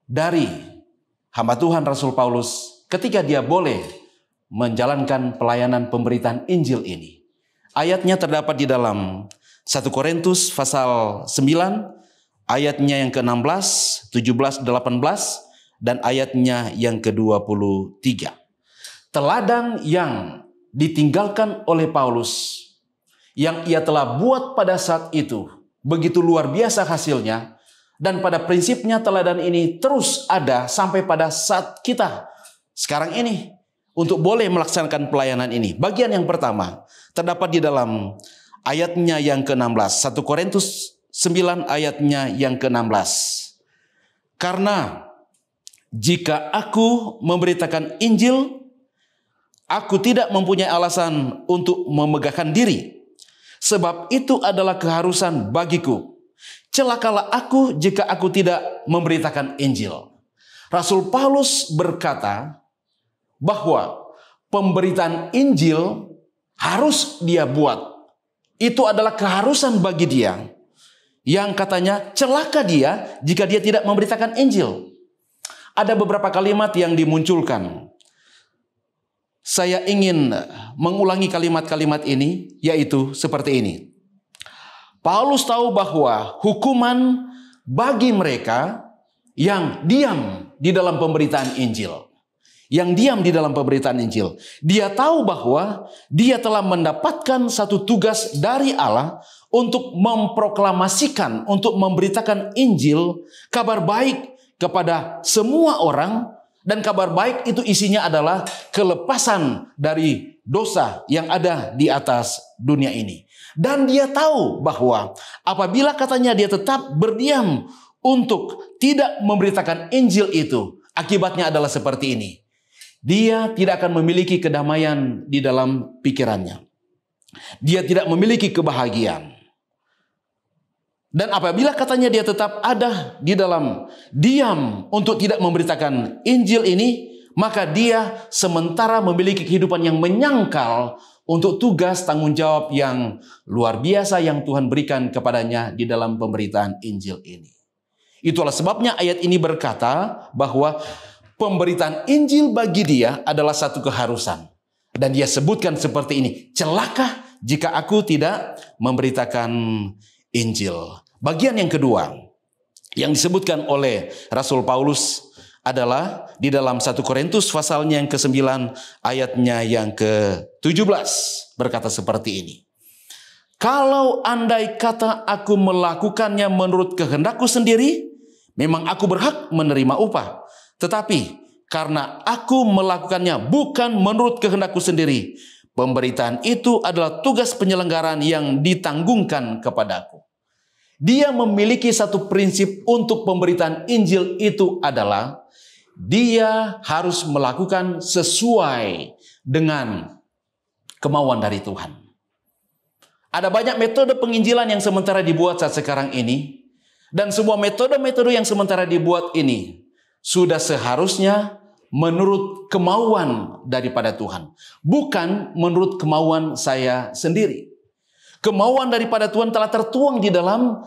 dari hamba Tuhan Rasul Paulus ketika dia boleh menjalankan pelayanan pemberitaan Injil ini. Ayatnya terdapat di dalam 1 1 Korintus pasal 9 ayatnya yang ke-16, 17, 18 dan ayatnya yang ke-23. Teladan yang ditinggalkan oleh Paulus yang ia telah buat pada saat itu begitu luar biasa hasilnya, dan pada prinsipnya teladan ini terus ada sampai pada saat kita sekarang ini untuk boleh melaksanakan pelayanan ini. Bagian yang pertama terdapat di dalam ayatnya yang ke-16, 1 Korintus 9 ayatnya yang ke-16. Karena jika aku memberitakan Injil, aku tidak mempunyai alasan untuk memegahkan diri, sebab itu adalah keharusan bagiku. Celakalah aku jika aku tidak memberitakan Injil. Rasul Paulus berkata bahwa pemberitaan Injil harus dia buat. Itu adalah keharusan bagi dia. Yang katanya celaka dia jika dia tidak memberitakan Injil. Ada beberapa kalimat yang dimunculkan. Saya ingin mengulangi kalimat-kalimat ini, yaitu seperti ini. Paulus tahu bahwa hukuman bagi mereka yang diam di dalam pemberitaan Injil. Yang diam di dalam pemberitaan Injil. Dia tahu bahwa dia telah mendapatkan satu tugas dari Allah untuk memproklamasikan, untuk memberitakan Injil, kabar baik kepada semua orang. Dan kabar baik itu isinya adalah kelepasan dari dosa yang ada di atas dunia ini. Dan dia tahu bahwa apabila katanya dia tetap berdiam untuk tidak memberitakan Injil itu, akibatnya adalah seperti ini. Dia tidak akan memiliki kedamaian di dalam pikirannya. Dia tidak memiliki kebahagiaan. Dan apabila katanya dia tetap ada di dalam diam untuk tidak memberitakan Injil ini, maka dia sementara memiliki kehidupan yang menyangkal untuk tugas tanggung jawab yang luar biasa yang Tuhan berikan kepadanya di dalam pemberitaan Injil ini. Itulah sebabnya ayat ini berkata bahwa pemberitaan Injil bagi dia adalah satu keharusan. Dan dia sebutkan seperti ini, celaka jika aku tidak memberitakan Injil. Bagian yang kedua yang disebutkan oleh Rasul Paulus adalah di dalam 1 Korintus pasalnya yang ke-9 ayatnya yang ke-17 berkata seperti ini. Kalau andai kata aku melakukannya menurut kehendakku sendiri, memang aku berhak menerima upah. Tetapi karena aku melakukannya bukan menurut kehendakku sendiri, pemberitaan itu adalah tugas penyelenggaraan yang ditanggungkan kepadaku. Dia memiliki satu prinsip untuk pemberitaan Injil itu adalah dia harus melakukan sesuai dengan kemauan dari Tuhan. Ada banyak metode penginjilan yang sementara dibuat saat sekarang ini, dan semua metode-metode yang sementara dibuat ini sudah seharusnya menurut kemauan daripada Tuhan, bukan menurut kemauan saya sendiri. Kemauan daripada Tuhan telah tertuang di dalam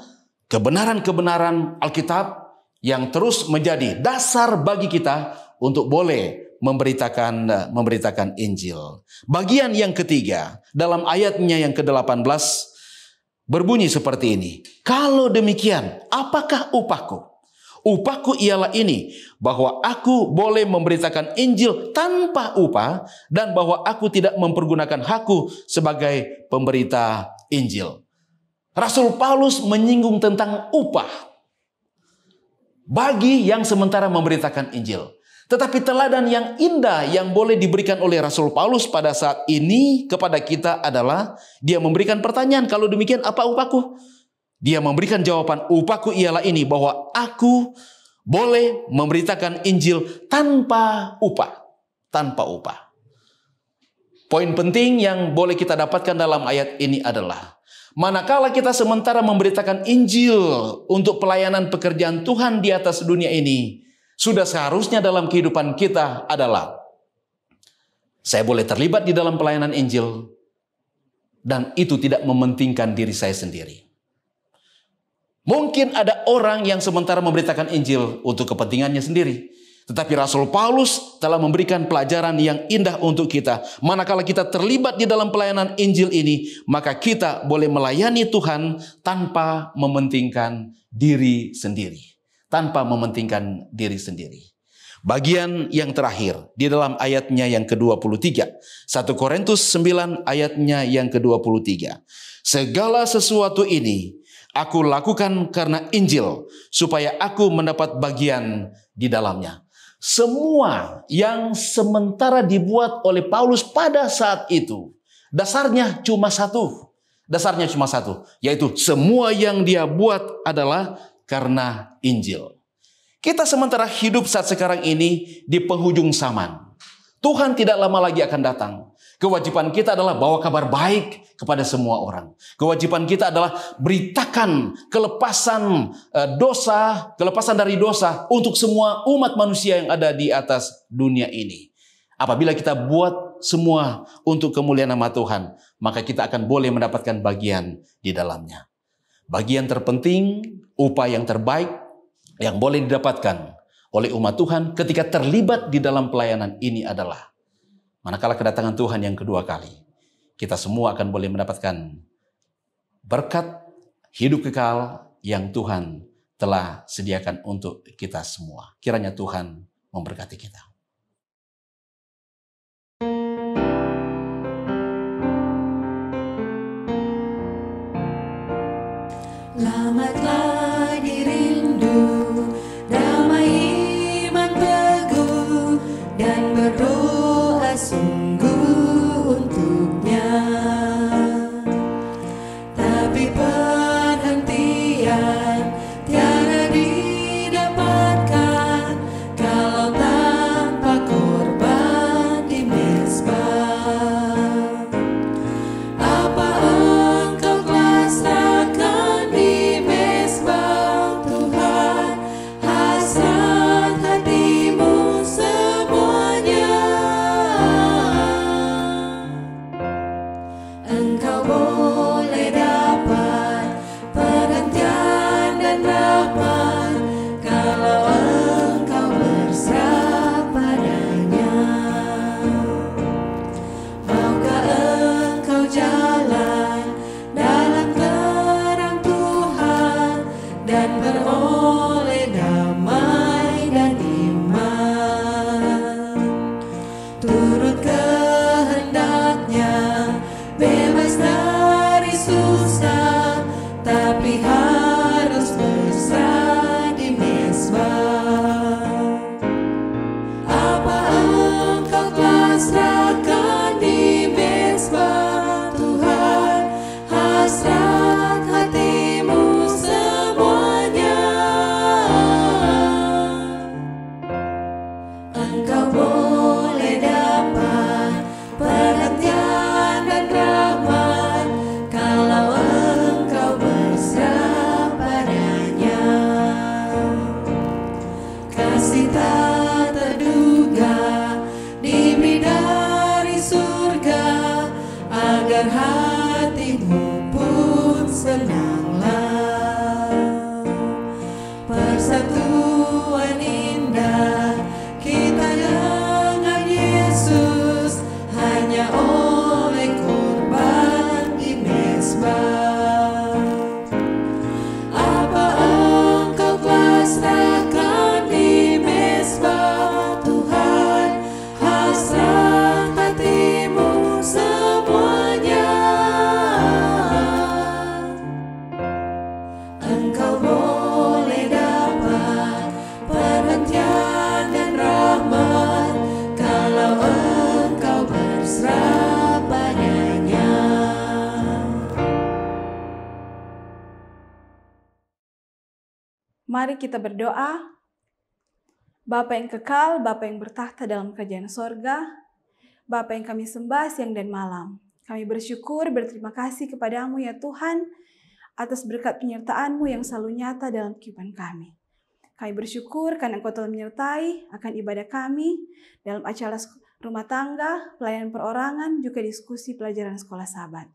kebenaran-kebenaran Alkitab yang terus menjadi dasar bagi kita untuk boleh memberitakan Injil. Bagian yang ketiga dalam ayatnya yang ke-18 berbunyi seperti ini. Kalau demikian, apakah upahku? Upahku ialah ini, bahwa aku boleh memberitakan Injil tanpa upah dan bahwa aku tidak mempergunakan hakku sebagai pemberita Injil. Rasul Paulus menyinggung tentang upah bagi yang sementara memberitakan Injil. Tetapi teladan yang indah yang boleh diberikan oleh Rasul Paulus pada saat ini kepada kita adalah dia memberikan pertanyaan, kalau demikian apa upahku? Dia memberikan jawaban, upahku ialah ini, bahwa aku boleh memberitakan Injil tanpa upah. Tanpa upah. Poin penting yang boleh kita dapatkan dalam ayat ini adalah, manakala kita sementara memberitakan Injil untuk pelayanan pekerjaan Tuhan di atas dunia ini, sudah seharusnya dalam kehidupan kita adalah, saya boleh terlibat di dalam pelayanan Injil, dan itu tidak mementingkan diri saya sendiri. Mungkin ada orang yang sementara memberitakan Injil untuk kepentingannya sendiri. Tetapi Rasul Paulus telah memberikan pelajaran yang indah untuk kita. Manakala kita terlibat di dalam pelayanan Injil ini, maka kita boleh melayani Tuhan tanpa mementingkan diri sendiri. Tanpa mementingkan diri sendiri. Bagian yang terakhir di dalam ayatnya yang ke-23. 1 Korintus 9 ayatnya yang ke-23. Segala sesuatu ini aku lakukan karena Injil, supaya aku mendapat bagian di dalamnya. Semua yang sementara dibuat oleh Paulus pada saat itu, dasarnya cuma satu. Dasarnya cuma satu, yaitu semua yang dia buat adalah karena Injil. Kita sementara hidup saat sekarang ini di penghujung zaman. Tuhan tidak lama lagi akan datang. Kewajiban kita adalah bawa kabar baik kepada semua orang. Kewajiban kita adalah beritakan kelepasan kelepasan dari dosa untuk semua umat manusia yang ada di atas dunia ini. Apabila kita buat semua untuk kemuliaan nama Tuhan, maka kita akan boleh mendapatkan bagian di dalamnya. Bagian terpenting, upah yang terbaik yang boleh didapatkan oleh umat Tuhan ketika terlibat di dalam pelayanan ini adalah manakala kedatangan Tuhan yang kedua kali, kita semua akan boleh mendapatkan berkat hidup kekal yang Tuhan telah sediakan untuk kita semua. Kiranya Tuhan memberkati kita. Selamatlah dirindu, damai iman teguh, dan berdoa sungguh untuknya. Tapi perhentian tiada didapatkan kalau tanpa korban di mezbah. Apa engkau telah serahkan di mezbah Tuhan, hasrat hatimu semuanya. Engkau boleh dapat perhatian dan rahmat kalau engkau berserah padanya. Maukah engkau jalan dalam terang Tuhan dan beroleh damai dan iman? Turut kehendaknya, bebas dari susah, tapi harus berserah di mezbah. Apa engkau telah serahkan di mezbah Tuhan, hasrat hatimu semuanya. Engkau boleh dapat perhatian dan rahmat kalau engkau berserah padanya. Kasih tak terduga diberi dari surga, agar hatimu pun senanglah. Persatuan indah kita dengan Yesus hanya oleh korban di mezbah. Apa engkau telah serahkan di mezbah Tuhan, hasrat hatimu semuanya. Engkau boleh dapat perhatian dan rahmat kalau engkau berserah padanya. Mari kita berdoa. Bapa yang kekal, Bapa yang bertakhta dalam kerajaan sorga, Bapa yang kami sembah siang dan malam. Kami bersyukur, berterima kasih kepadamu ya Tuhan, atas berkat penyertaan-Mu yang selalu nyata dalam kehidupan kami. Kami bersyukur karena Engkau telah menyertai akan ibadah kami dalam acara rumah tangga, pelayanan perorangan, juga diskusi pelajaran sekolah Sabat.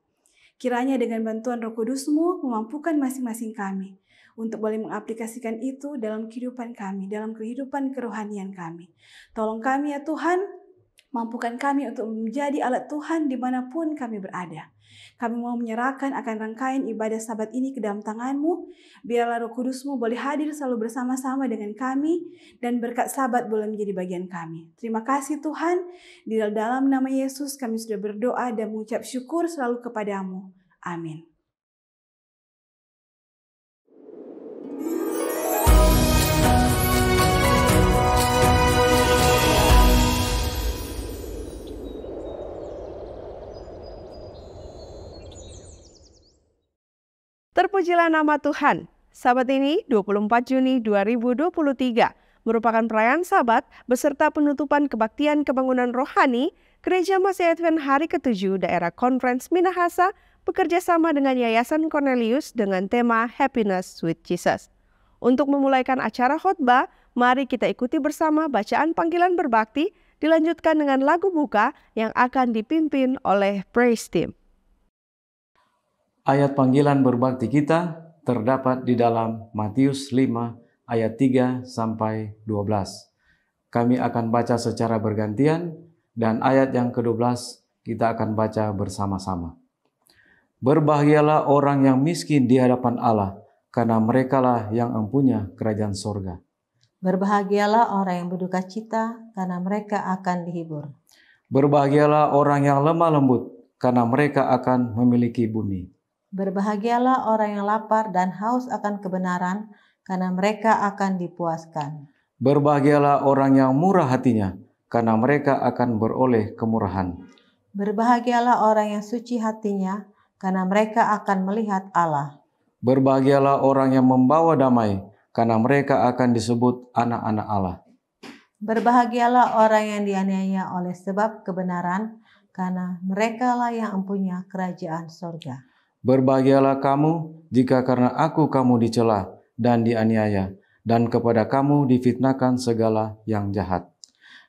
Kiranya dengan bantuan Roh Kudus-Mu memampukan masing-masing kami untuk boleh mengaplikasikan itu dalam kehidupan kami, dalam kehidupan kerohanian kami. Tolong kami ya Tuhan, mampukan kami untuk menjadi alat Tuhan dimanapun kami berada. Kami mau menyerahkan akan rangkaian ibadah Sabat ini ke dalam tangan-Mu. Biarlah Roh Kudus-Mu boleh hadir selalu bersama-sama dengan kami dan berkat Sabat boleh menjadi bagian kami. Terima kasih Tuhan. Di dalam nama Yesus kami sudah berdoa dan mengucap syukur selalu kepada-Mu. Amin. Terpujilah nama Tuhan. Sabat ini 24 Juni 2023 merupakan perayaan Sabat beserta penutupan kebaktian kebangunan rohani Gereja Masih Advent Hari ke-7 Daerah Conference Minahasa bekerja sama dengan Yayasan Cornelius dengan tema Happiness with Jesus. Untuk memulaikan acara khotbah, mari kita ikuti bersama bacaan panggilan berbakti dilanjutkan dengan lagu buka yang akan dipimpin oleh Praise Team. Ayat panggilan berbakti kita terdapat di dalam Matius 5 ayat 3 sampai 12. Kami akan baca secara bergantian dan ayat yang ke-12 kita akan baca bersama-sama. Berbahagialah orang yang miskin di hadapan Allah, karena merekalah yang empunya kerajaan sorga. Berbahagialah orang yang berduka cita, karena mereka akan dihibur. Berbahagialah orang yang lemah lembut, karena mereka akan memiliki bumi. Berbahagialah orang yang lapar dan haus akan kebenaran, karena mereka akan dipuaskan. Berbahagialah orang yang murah hatinya, karena mereka akan beroleh kemurahan. Berbahagialah orang yang suci hatinya, karena mereka akan melihat Allah. Berbahagialah orang yang membawa damai, karena mereka akan disebut anak-anak Allah. Berbahagialah orang yang dianiaya oleh sebab kebenaran, karena merekalah yang empunya kerajaan sorga. Berbahagialah kamu jika karena aku kamu dicela dan dianiaya, dan kepada kamu difitnahkan segala yang jahat.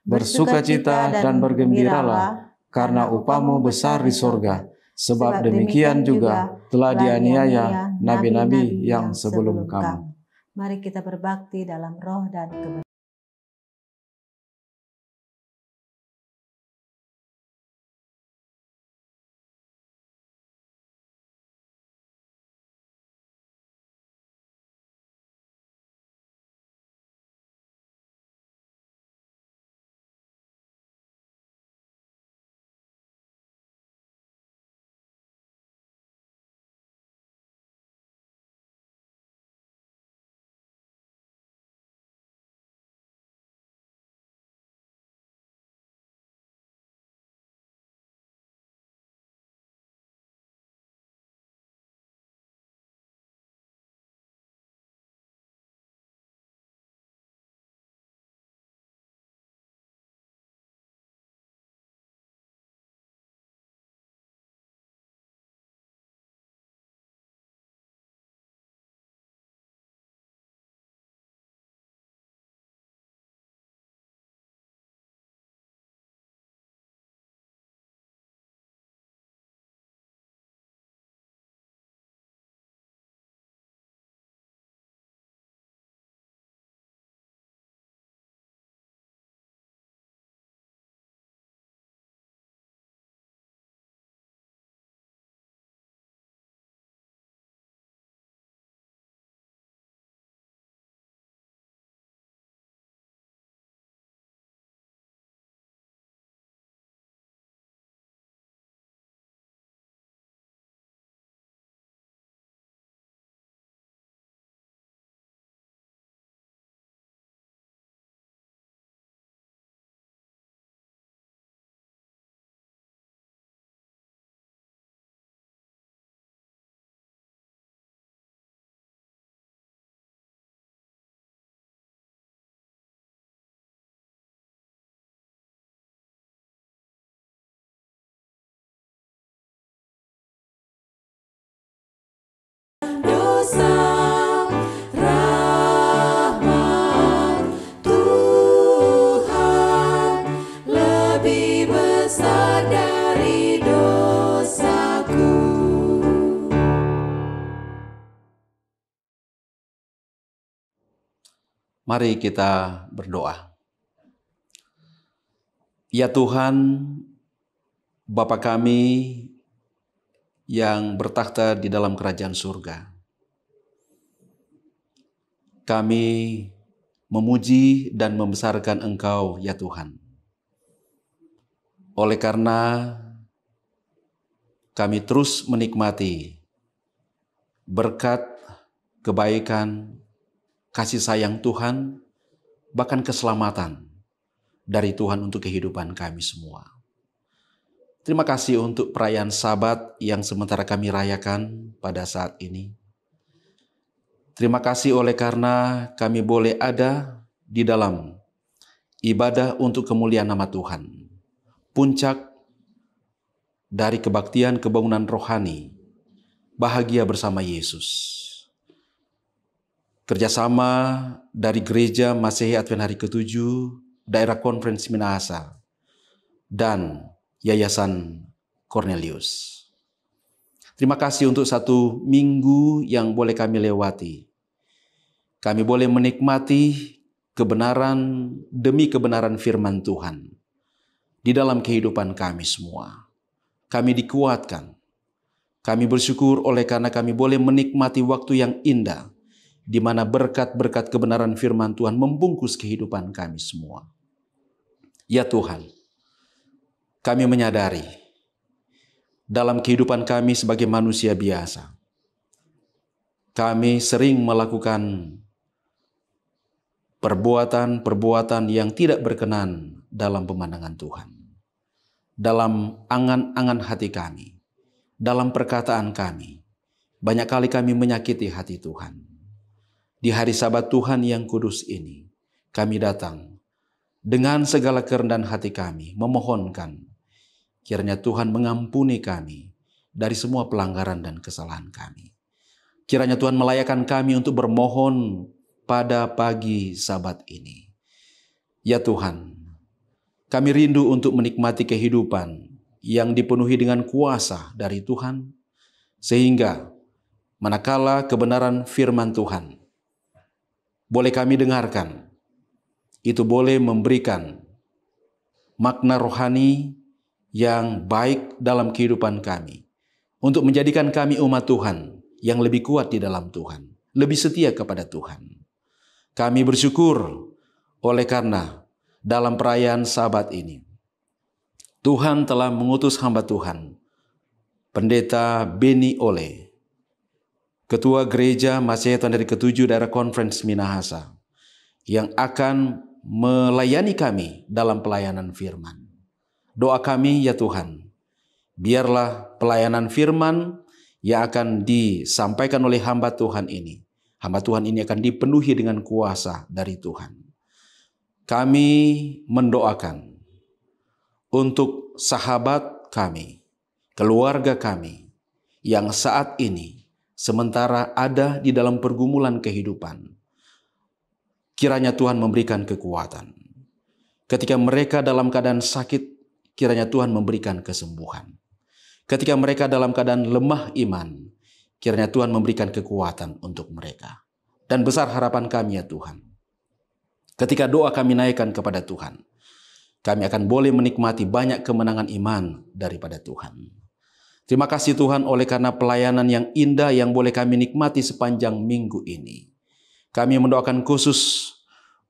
Bersukacita dan bergembiralah, karena upahmu besar di sorga, sebab demikian juga telah dianiaya nabi-nabi yang sebelum kamu. Mari kita berbakti dalam roh dan kebenaran. Lebih besar dari dosaku. Mari kita berdoa. Ya Tuhan, Bapa kami yang bertakhta di dalam kerajaan surga, kami memuji dan membesarkan Engkau, ya Tuhan. Oleh karena kami terus menikmati berkat, kebaikan, kasih sayang Tuhan, bahkan keselamatan dari Tuhan untuk kehidupan kami semua. Terima kasih untuk perayaan Sabat yang sementara kami rayakan pada saat ini. Terima kasih oleh karena kami boleh ada di dalam ibadah untuk kemuliaan nama Tuhan. Puncak dari kebaktian kebangunan rohani, bahagia bersama Yesus. Kerjasama dari Gereja Masehi Advent Hari ke-7, Daerah Konferensi Minahasa, dan Yayasan Cornelius. Terima kasih untuk satu minggu yang boleh kami lewati. Kami boleh menikmati kebenaran demi kebenaran firman Tuhan di dalam kehidupan kami semua. Kami dikuatkan. Kami bersyukur oleh karena kami boleh menikmati waktu yang indah, di mana berkat-berkat kebenaran firman Tuhan membungkus kehidupan kami semua. Ya Tuhan, kami menyadari dalam kehidupan kami sebagai manusia biasa, kami sering melakukan perbuatan-perbuatan yang tidak berkenan dalam pemandangan Tuhan. Dalam angan-angan hati kami, dalam perkataan kami, banyak kali kami menyakiti hati Tuhan. Di hari Sabat Tuhan yang kudus ini, kami datang dengan segala kerendahan hati kami, memohonkan kiranya Tuhan mengampuni kami dari semua pelanggaran dan kesalahan kami. Kiranya Tuhan melayakan kami untuk bermohon pada pagi Sabat ini. Ya Tuhan, kami rindu untuk menikmati kehidupan yang dipenuhi dengan kuasa dari Tuhan, sehingga manakala kebenaran firman Tuhan boleh kami dengarkan, itu boleh memberikan makna rohani yang baik dalam kehidupan kami, untuk menjadikan kami umat Tuhan yang lebih kuat di dalam Tuhan, lebih setia kepada Tuhan. Kami bersyukur oleh karena dalam perayaan Sabat ini, Tuhan telah mengutus hamba Tuhan, Pendeta Beni Ole, Ketua Gereja Masehi Advent Hari ke-7 Daerah Konferensi Minahasa, yang akan melayani kami dalam pelayanan firman. Doa kami, ya Tuhan, biarlah pelayanan firman yang akan disampaikan oleh hamba Tuhan ini akan dipenuhi dengan kuasa dari Tuhan. Kami mendoakan untuk sahabat kami, keluarga kami yang saat ini sementara ada di dalam pergumulan kehidupan. Kiranya Tuhan memberikan kekuatan. Ketika mereka dalam keadaan sakit, kiranya Tuhan memberikan kesembuhan. Ketika mereka dalam keadaan lemah iman, kiranya Tuhan memberikan kekuatan untuk mereka. Dan besar harapan kami, ya Tuhan, ketika doa kami naikkan kepada Tuhan, kami akan boleh menikmati banyak kemenangan iman daripada Tuhan. Terima kasih Tuhan oleh karena pelayanan yang indah yang boleh kami nikmati sepanjang minggu ini. Kami mendoakan khusus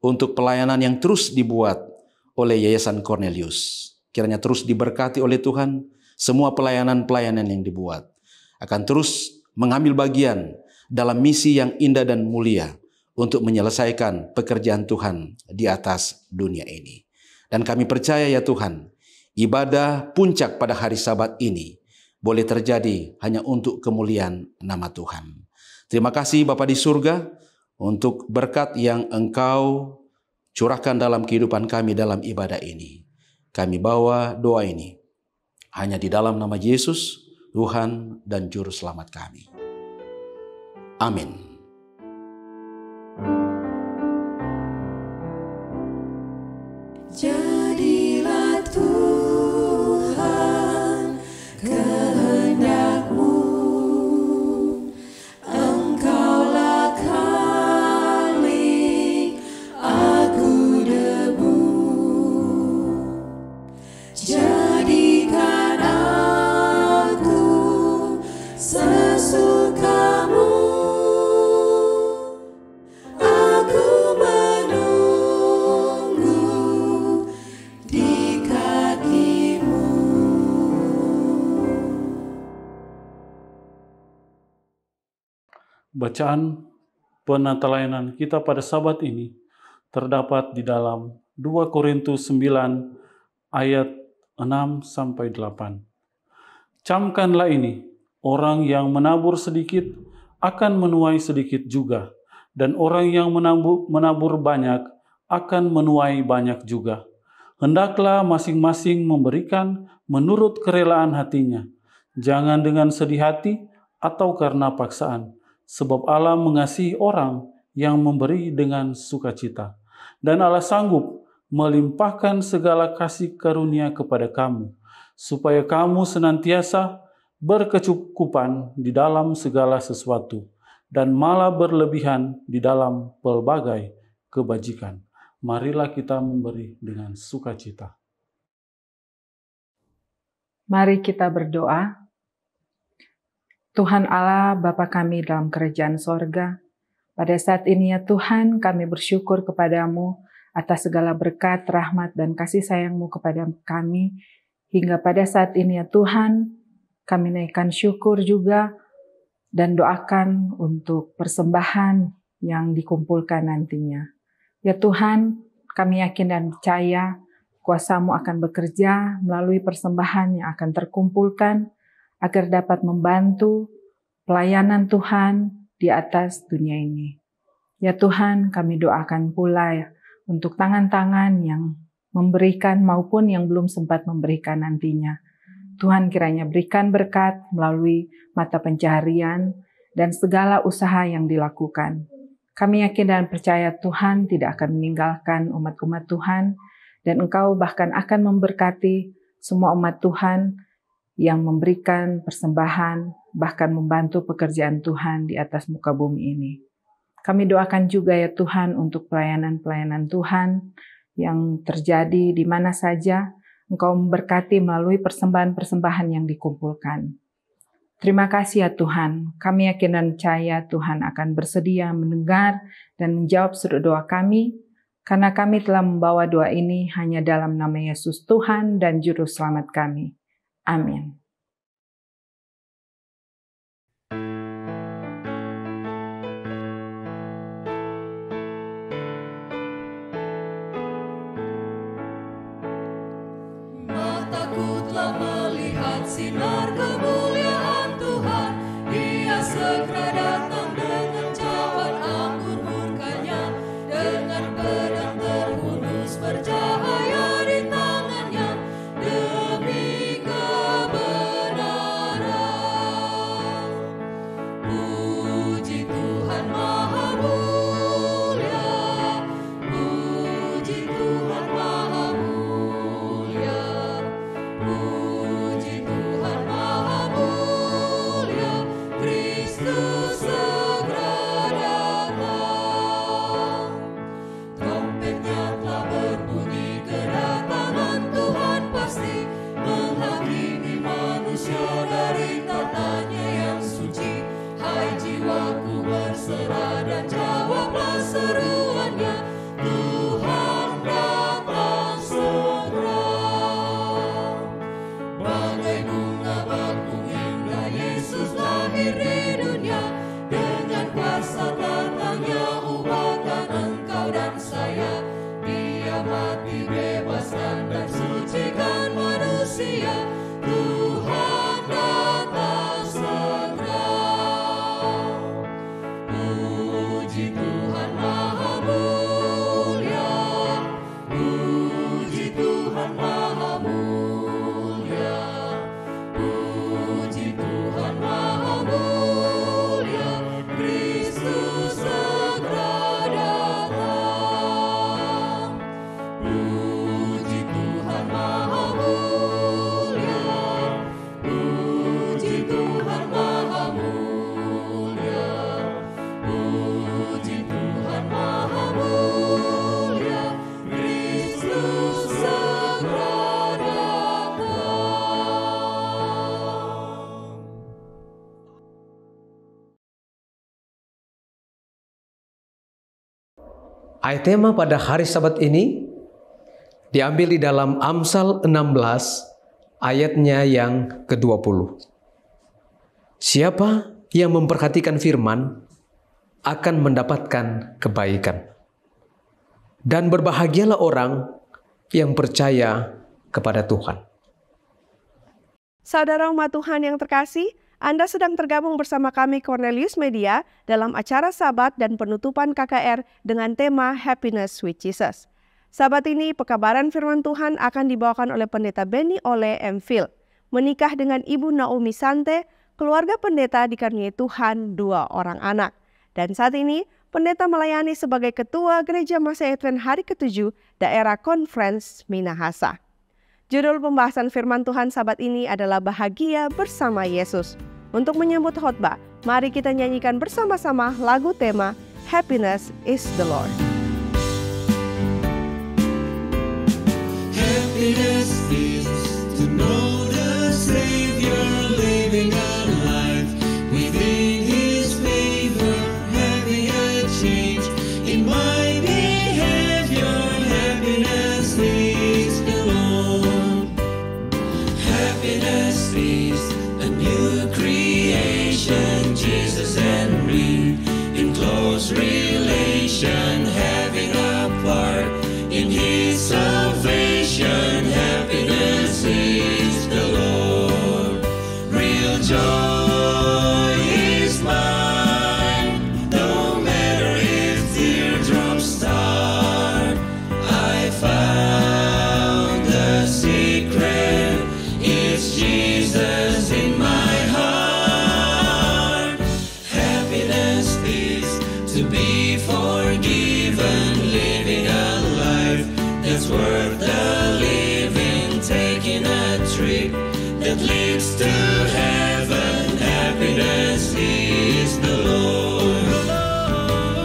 untuk pelayanan yang terus dibuat oleh Yayasan Cornelius. Kiranya terus diberkati oleh Tuhan. Semua pelayanan-pelayanan yang dibuat akan terus mengambil bagian dalam misi yang indah dan mulia untuk menyelesaikan pekerjaan Tuhan di atas dunia ini. Dan kami percaya, ya Tuhan, ibadah puncak pada hari Sabat ini boleh terjadi hanya untuk kemuliaan nama Tuhan. Terima kasih Bapa di surga untuk berkat yang Engkau curahkan dalam kehidupan kami dalam ibadah ini. Kami bawa doa ini hanya di dalam nama Yesus, Tuhan dan Juru Selamat kami. Amin. Jadilah Tuhan kehendak-Mu, Engkaulah Khalik Bacaan penatelayanan kita pada Sabat ini terdapat di dalam 2 Korintus 9 ayat 6-8. Camkanlah ini, orang yang menabur sedikit akan menuai sedikit juga, dan orang yang menabur banyak akan menuai banyak juga. Hendaklah masing-masing memberikan menurut kerelaan hatinya, jangan dengan sedih hati atau karena paksaan, sebab Allah mengasihi orang yang memberi dengan sukacita. Dan Allah sanggup melimpahkan segala kasih karunia kepada kamu, supaya kamu senantiasa berkecukupan di dalam segala sesuatu, dan malah berlebihan di dalam pelbagai kebajikan. Marilah kita memberi dengan sukacita. Mari kita berdoa. Tuhan Allah, Bapa kami dalam kerajaan sorga, pada saat ini ya Tuhan, kami bersyukur kepadamu atas segala berkat, rahmat, dan kasih sayang-Mu kepada kami. Hingga pada saat ini ya Tuhan, kami naikkan syukur juga dan doakan untuk persembahan yang dikumpulkan nantinya. Ya Tuhan, kami yakin dan percaya kuasa-Mu akan bekerja melalui persembahan yang akan terkumpulkan agar dapat membantu pelayanan Tuhan di atas dunia ini. Ya Tuhan, kami doakan pula ya, untuk tangan-tangan yang memberikan maupun yang belum sempat memberikan nantinya. Tuhan kiranya berikan berkat melalui mata pencaharian dan segala usaha yang dilakukan. Kami yakin dan percaya Tuhan tidak akan meninggalkan umat-umat Tuhan, dan Engkau bahkan akan memberkati semua umat Tuhan yang memberikan persembahan, bahkan membantu pekerjaan Tuhan di atas muka bumi ini. Kami doakan juga ya Tuhan untuk pelayanan-pelayanan Tuhan yang terjadi di mana saja. Engkau memberkati melalui persembahan-persembahan yang dikumpulkan. Terima kasih ya Tuhan. Kami yakin dan percaya Tuhan akan bersedia mendengar dan menjawab seluruh doa kami, karena kami telah membawa doa ini hanya dalam nama Yesus Tuhan dan Juru Selamat kami. Amin. Sinar kemuliaan Tuhan, Dia segera datang dengan cawan anggur murkanya, dengan pedang terhunus bercahaya di tangannya, demi kebenaran. Puji Tuhan Maha Mulia, puji Tuhan Maha Mulia, puji Tuhan Maha Mulia, Kristus segera datang. Trompetnya telah berbunyi, kedatangan Tuhan pasti menghakimi manusia dari tatanya yang suci. Hai jiwaku berserah dan jawablah seruannya, Tuhan datang segera. Bagai bunga bakung indah Yesus lahir di dunia, dengan kuasa datangnya ubahkan engkau dan saya. Dia mati bebaskan dan sucikan manusia, Tuhan datang segera. Puji Tuhan Maha Mulia, puji Tuhan Maha Mulia, puji Tuhan Maha Mulia, Kristus segera datang. Puji Tuhan Maha Mulia, puji Tuhan Maha Mulia, puji Tuhan Maha Mulia, Kristus segera datang. Ayat tema pada hari Sabat ini diambil di dalam Amsal 16 ayatnya yang ke-20. Siapa yang memperhatikan firman akan mendapatkan kebaikan. Dan berbahagialah orang yang percaya kepada Tuhan. Saudara umat Tuhan yang terkasih, Anda sedang tergabung bersama kami Cornelius Media dalam acara Sabat dan penutupan KKR dengan tema Happiness with Jesus. Sabat ini, pekabaran firman Tuhan akan dibawakan oleh Pendeta Benny Ole M. Phil. Menikah dengan Ibu Naomi Sante, keluarga pendeta dikaruniai Tuhan 2 orang anak. Dan saat ini, pendeta melayani sebagai Ketua Gereja Masa Advent Hari ke-7 Daerah Conference Minahasa. Judul pembahasan firman Tuhan Sabat ini adalah Bahagia Bersama Yesus. Untuk menyambut khotbah, mari kita nyanyikan bersama-sama lagu tema Happiness is the Lord. Happiness is to know the Savior living a life within His favor, having a change in my behavior. Happiness is the Lord. Happiness is a new creation, Jesus and me in close relation, having a part in His salvation. Happiness is the Lord. Real joy is mine, no matter if teardrops start. I found the secret, it's Jesus in my heart. Happiness is to be forgiven, living a life that's worth the living, taking a trip that leads to heaven. Happiness is the Lord.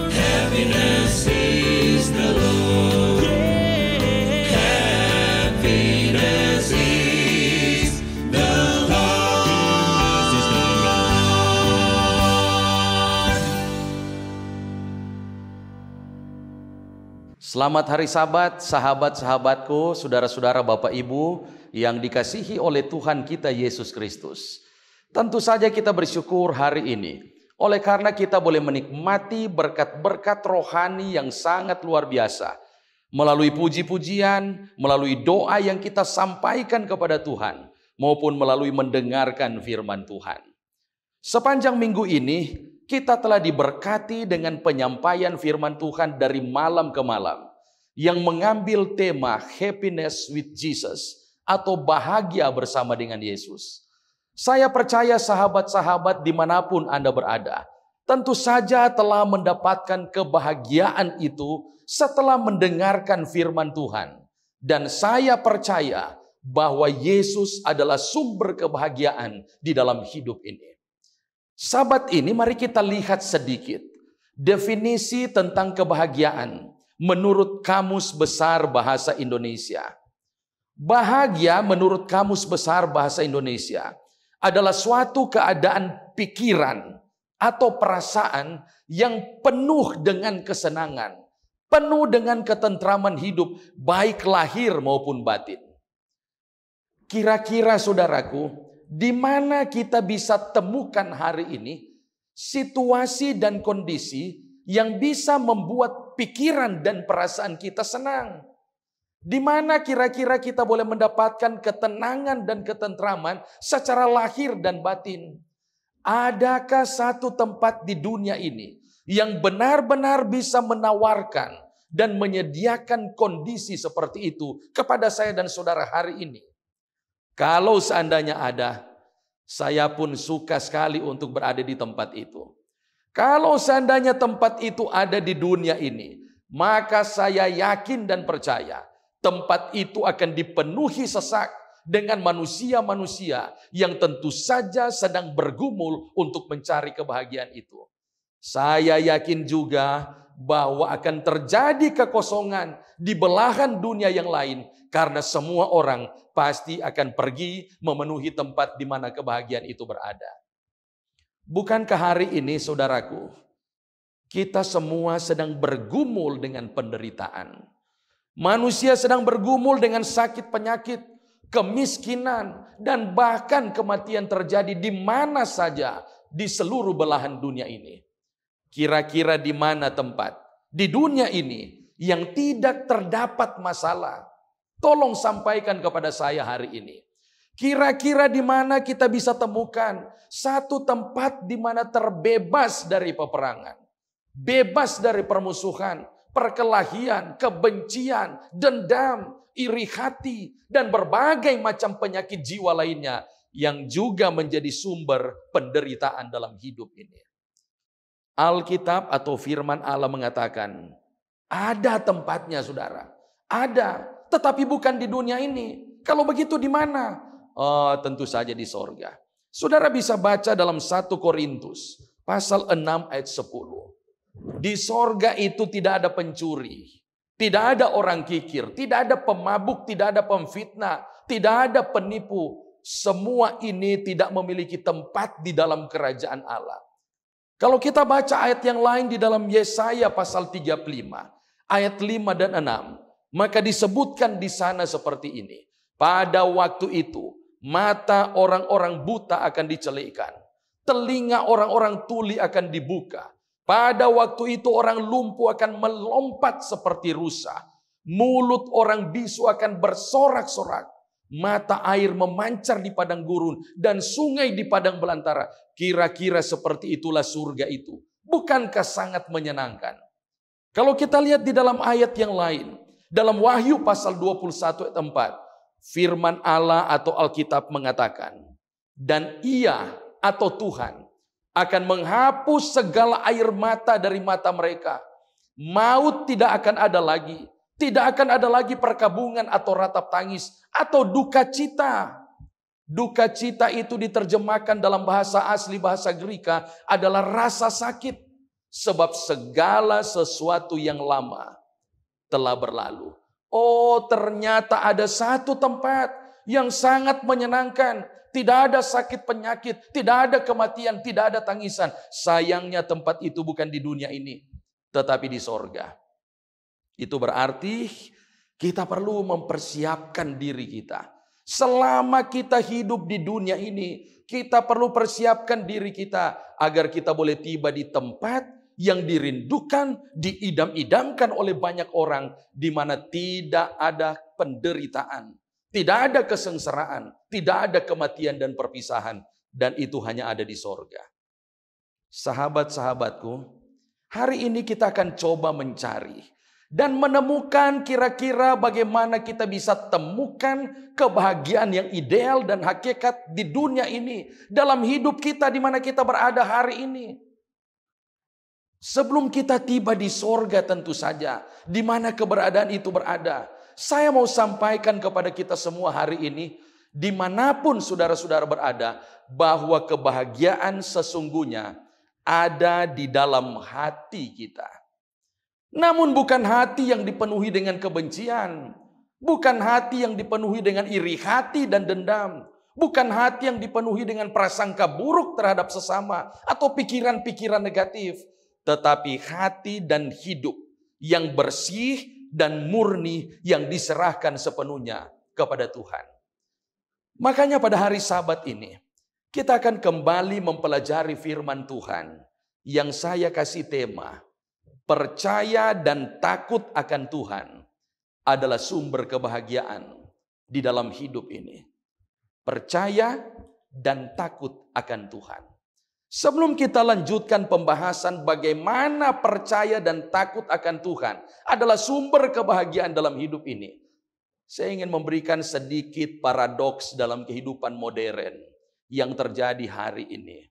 Happiness is the Lord. Happiness is the Lord. Selamat hari Sabat, sahabat-sahabatku, saudara-saudara, Bapak Ibu yang dikasihi oleh Tuhan kita Yesus Kristus. Tentu saja kita bersyukur hari ini, oleh karena kita boleh menikmati berkat-berkat rohani yang sangat luar biasa. Melalui puji-pujian, melalui doa yang kita sampaikan kepada Tuhan, maupun melalui mendengarkan firman Tuhan. Sepanjang minggu ini, kita telah diberkati dengan penyampaian firman Tuhan dari malam ke malam yang mengambil tema Happiness with Jesus atau bahagia bersama dengan Yesus. Saya percaya sahabat-sahabat dimanapun Anda berada, tentu saja telah mendapatkan kebahagiaan itu setelah mendengarkan firman Tuhan. Dan saya percaya bahwa Yesus adalah sumber kebahagiaan di dalam hidup ini. Sabat ini mari kita lihat sedikit definisi tentang kebahagiaan menurut Kamus Besar Bahasa Indonesia. Bahagia menurut Kamus Besar Bahasa Indonesia adalah suatu keadaan pikiran atau perasaan yang penuh dengan kesenangan, penuh dengan ketentraman hidup, baik lahir maupun batin. Kira-kira saudaraku, di mana kita bisa temukan hari ini situasi dan kondisi yang bisa membuat pikiran dan perasaan kita senang? Di mana kira-kira kita boleh mendapatkan ketenangan dan ketentraman secara lahir dan batin? Adakah satu tempat di dunia ini yang benar-benar bisa menawarkan dan menyediakan kondisi seperti itu kepada saya dan saudara hari ini? Kalau seandainya ada, saya pun suka sekali untuk berada di tempat itu. Kalau seandainya tempat itu ada di dunia ini, maka saya yakin dan percaya tempat itu akan dipenuhi sesak dengan manusia-manusia yang tentu saja sedang bergumul untuk mencari kebahagiaan itu. Saya yakin juga bahwa akan terjadi kekosongan di belahan dunia yang lain karena semua orang pasti akan pergi memenuhi tempat di mana kebahagiaan itu berada. Bukankah hari ini saudaraku, kita semua sedang bergumul dengan penderitaan. Manusia sedang bergumul dengan sakit penyakit, kemiskinan, dan bahkan kematian terjadi di mana saja di seluruh belahan dunia ini. Kira-kira di mana tempat di dunia ini yang tidak terdapat masalah? Tolong sampaikan kepada saya hari ini. Kira-kira di mana kita bisa temukan satu tempat di mana terbebas dari peperangan, bebas dari permusuhan, perkelahian, kebencian, dendam, iri hati, dan berbagai macam penyakit jiwa lainnya yang juga menjadi sumber penderitaan dalam hidup ini. Alkitab atau firman Allah mengatakan, ada tempatnya saudara. Ada, tetapi bukan di dunia ini. Kalau begitu di mana? Oh, tentu saja di sorga. Saudara bisa baca dalam 1 Korintus pasal 6 ayat 10. Di sorga itu tidak ada pencuri, tidak ada orang kikir, tidak ada pemabuk, tidak ada pemfitnah, tidak ada penipu. Semua ini tidak memiliki tempat di dalam kerajaan Allah. Kalau kita baca ayat yang lain di dalam Yesaya pasal 35, ayat 5 dan 6, maka disebutkan di sana seperti ini. Pada waktu itu, mata orang-orang buta akan dicelikkan, telinga orang-orang tuli akan dibuka. Pada waktu itu orang lumpuh akan melompat seperti rusa, mulut orang bisu akan bersorak-sorak. Mata air memancar di padang gurun dan sungai di padang belantara. Kira-kira seperti itulah surga itu. Bukankah sangat menyenangkan? Kalau kita lihat di dalam ayat yang lain, dalam Wahyu pasal 21 ayat 4, firman Allah atau Alkitab mengatakan, dan Ia atau Tuhan akan menghapus segala air mata dari mata mereka. Maut tidak akan ada lagi. Tidak akan ada lagi perkabungan atau ratap tangis atau duka cita. Duka cita itu diterjemahkan dalam bahasa asli bahasa Greka adalah rasa sakit. Sebab segala sesuatu yang lama telah berlalu. Oh, ternyata ada satu tempat yang sangat menyenangkan. Tidak ada sakit penyakit, tidak ada kematian, tidak ada tangisan. Sayangnya tempat itu bukan di dunia ini, tetapi di sorga. Itu berarti kita perlu mempersiapkan diri kita. Selama kita hidup di dunia ini, kita perlu persiapkan diri kita agar kita boleh tiba di tempat yang dirindukan, diidam-idamkan oleh banyak orang, di mana tidak ada penderitaan, tidak ada kesengsaraan, tidak ada kematian dan perpisahan, dan itu hanya ada di sorga. Sahabat-sahabatku, hari ini kita akan coba mencari dan menemukan kira-kira bagaimana kita bisa temukan kebahagiaan yang ideal dan hakikat di dunia ini, dalam hidup kita di mana kita berada hari ini. Sebelum kita tiba di sorga tentu saja, di mana keberadaan itu berada, saya mau sampaikan kepada kita semua hari ini, dimanapun saudara-saudara berada, bahwa kebahagiaan sesungguhnya ada di dalam hati kita. Namun bukan hati yang dipenuhi dengan kebencian, bukan hati yang dipenuhi dengan iri hati dan dendam, bukan hati yang dipenuhi dengan prasangka buruk terhadap sesama atau pikiran-pikiran negatif, tetapi hati dan hidup yang bersih dan murni yang diserahkan sepenuhnya kepada Tuhan. Makanya pada hari Sabat ini kita akan kembali mempelajari firman Tuhan yang saya kasih tema, percaya dan takut akan Tuhan adalah sumber kebahagiaan di dalam hidup ini. Percaya dan takut akan Tuhan. Sebelum kita lanjutkan pembahasan bagaimana percaya dan takut akan Tuhan adalah sumber kebahagiaan dalam hidup ini, saya ingin memberikan sedikit paradoks dalam kehidupan modern yang terjadi hari ini.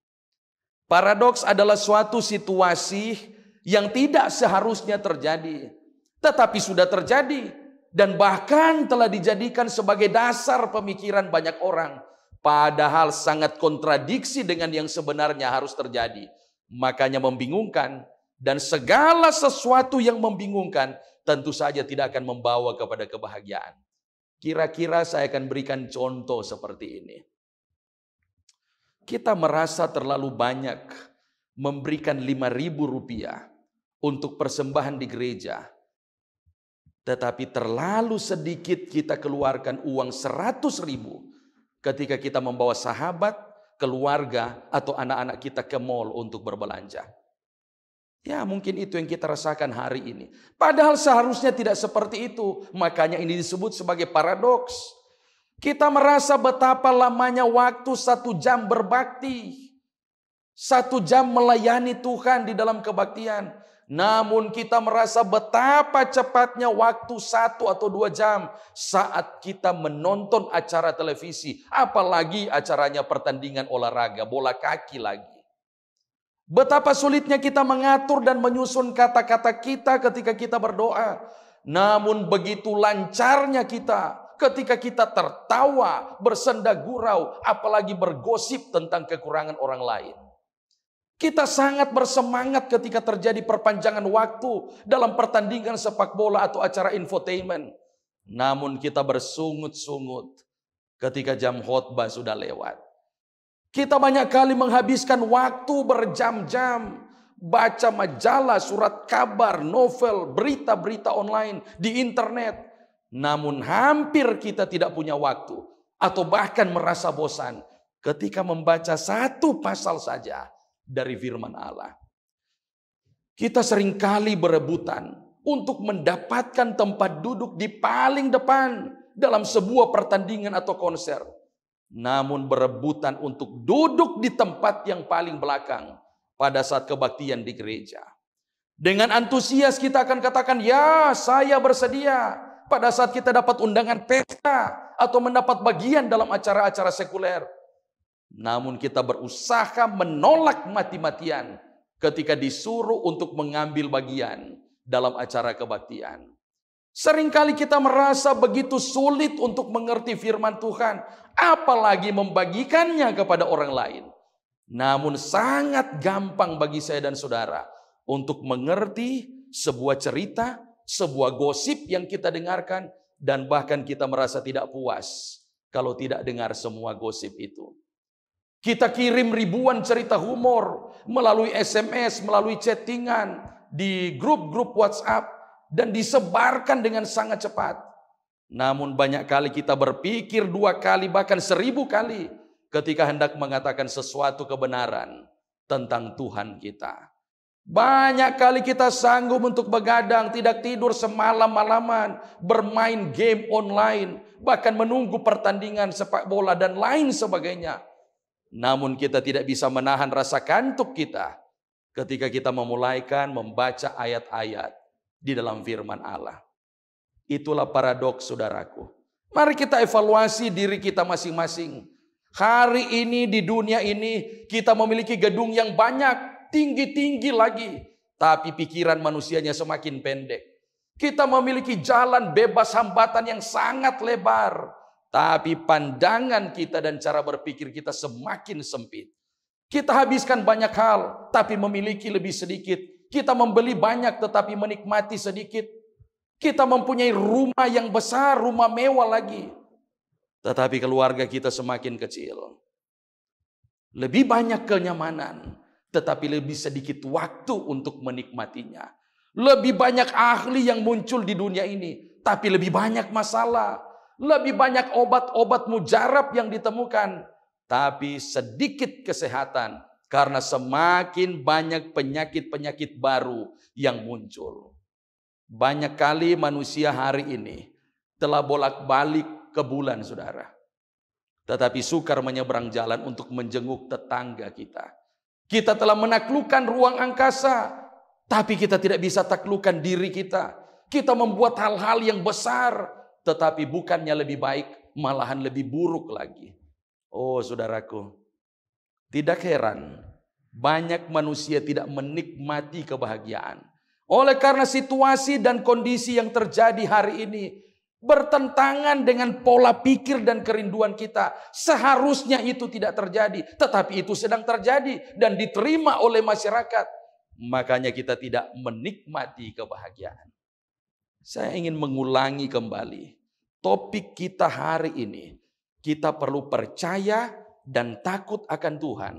Paradoks adalah suatu situasi yang tidak seharusnya terjadi, tetapi sudah terjadi dan bahkan telah dijadikan sebagai dasar pemikiran banyak orang, padahal sangat kontradiksi dengan yang sebenarnya harus terjadi. Makanya membingungkan, dan segala sesuatu yang membingungkan tentu saja tidak akan membawa kepada kebahagiaan. Kira-kira saya akan berikan contoh seperti ini. Kita merasa terlalu banyak memberikan 5.000 rupiah untuk persembahan di gereja, tetapi terlalu sedikit kita keluarkan uang 100.000 ketika kita membawa sahabat, keluarga, atau anak-anak kita ke mall untuk berbelanja. Ya, mungkin itu yang kita rasakan hari ini. Padahal seharusnya tidak seperti itu. Makanya ini disebut sebagai paradoks. Kita merasa betapa lamanya waktu 1 jam berbakti. 1 jam melayani Tuhan di dalam kebaktian. Namun kita merasa betapa cepatnya waktu 1 atau 2 jam saat kita menonton acara televisi. Apalagi acaranya pertandingan olahraga, bola kaki lagi. Betapa sulitnya kita mengatur dan menyusun kata-kata kita ketika kita berdoa. Namun begitu lancarnya kita ketika kita tertawa, bersenda gurau, apalagi bergosip tentang kekurangan orang lain. Kita sangat bersemangat ketika terjadi perpanjangan waktu dalam pertandingan sepak bola atau acara infotainment. Namun kita bersungut-sungut ketika jam khotbah sudah lewat. Kita banyak kali menghabiskan waktu berjam-jam baca majalah, surat kabar, novel, berita-berita online di internet. Namun hampir kita tidak punya waktu atau bahkan merasa bosan ketika membaca 1 pasal saja dari firman Allah. Kita seringkali berebutan untuk mendapatkan tempat duduk di paling depan dalam sebuah pertandingan atau konser. Namun berebutan untuk duduk di tempat yang paling belakang pada saat kebaktian di gereja. Dengan antusias kita akan katakan, ya saya bersedia pada saat kita dapat undangan pesta atau mendapat bagian dalam acara-acara sekuler. Namun kita berusaha menolak mati-matian ketika disuruh untuk mengambil bagian dalam acara kebaktian. Seringkali kita merasa begitu sulit untuk mengerti firman Tuhan, apalagi membagikannya kepada orang lain. Namun sangat gampang bagi saya dan saudara untuk mengerti sebuah cerita, sebuah gosip yang kita dengarkan, dan bahkan kita merasa tidak puas kalau tidak dengar semua gosip itu. Kita kirim ribuan cerita humor melalui SMS, melalui chattingan, di grup-grup WhatsApp, dan disebarkan dengan sangat cepat. Namun banyak kali kita berpikir 2 kali bahkan 1000 kali ketika hendak mengatakan sesuatu kebenaran tentang Tuhan kita. Banyak kali kita sanggup untuk begadang, tidak tidur semalam-malaman, bermain game online, bahkan menunggu pertandingan sepak bola dan lain sebagainya. Namun kita tidak bisa menahan rasa kantuk kita ketika kita memulaikan membaca ayat-ayat di dalam firman Allah. Itulah paradoks, saudaraku. Mari kita evaluasi diri kita masing-masing. Hari ini di dunia ini kita memiliki gedung yang banyak, tinggi-tinggi lagi. Tapi pikiran manusianya semakin pendek. Kita memiliki jalan bebas hambatan yang sangat lebar. Tapi pandangan kita dan cara berpikir kita semakin sempit. Kita habiskan banyak hal, tapi memiliki lebih sedikit. Kita membeli banyak tetapi menikmati sedikit. Kita mempunyai rumah yang besar, rumah mewah lagi. Tetapi keluarga kita semakin kecil. Lebih banyak kenyamanan, tetapi lebih sedikit waktu untuk menikmatinya. Lebih banyak ahli yang muncul di dunia ini, tapi lebih banyak masalah. Lebih banyak obat-obat mujarab yang ditemukan, tapi sedikit kesehatan. Karena semakin banyak penyakit-penyakit baru yang muncul. Banyak kali manusia hari ini telah bolak-balik ke bulan, saudara. Tetapi sukar menyeberang jalan untuk menjenguk tetangga kita. Kita telah menaklukkan ruang angkasa, tapi kita tidak bisa taklukkan diri kita. Kita membuat hal-hal yang besar, tetapi bukannya lebih baik, malahan lebih buruk lagi. Oh saudaraku, tidak heran banyak manusia tidak menikmati kebahagiaan. Oleh karena situasi dan kondisi yang terjadi hari ini bertentangan dengan pola pikir dan kerinduan kita. Seharusnya itu tidak terjadi, tetapi itu sedang terjadi dan diterima oleh masyarakat. Makanya kita tidak menikmati kebahagiaan. Saya ingin mengulangi kembali topik kita hari ini. Kita perlu percaya dan takut akan Tuhan.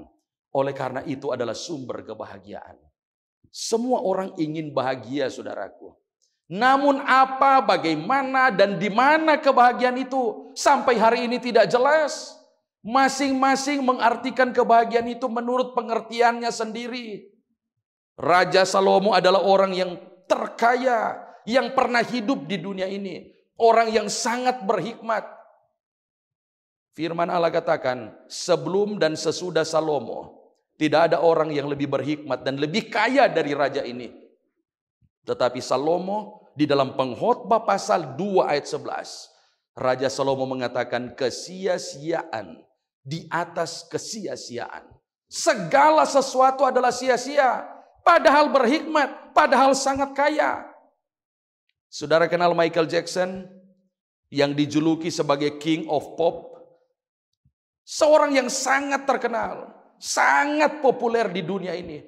Oleh karena itu adalah sumber kebahagiaan. Semua orang ingin bahagia, saudaraku. Namun apa, bagaimana, dan di mana kebahagiaan itu sampai hari ini tidak jelas. Masing-masing mengartikan kebahagiaan itu menurut pengertiannya sendiri. Raja Salomo adalah orang yang terkaya, yang pernah hidup di dunia ini. Orang yang sangat berhikmat. Firman Allah katakan, sebelum dan sesudah Salomo, tidak ada orang yang lebih berhikmat dan lebih kaya dari raja ini. Tetapi Salomo di dalam Pengkhotbah pasal 2 ayat 11, Raja Salomo mengatakan kesia-siaan di atas kesia-siaan. Segala sesuatu adalah sia-sia, padahal berhikmat, padahal sangat kaya. Saudara kenal Michael Jackson yang dijuluki sebagai King of Pop? Seorang yang sangat terkenal, sangat populer di dunia ini.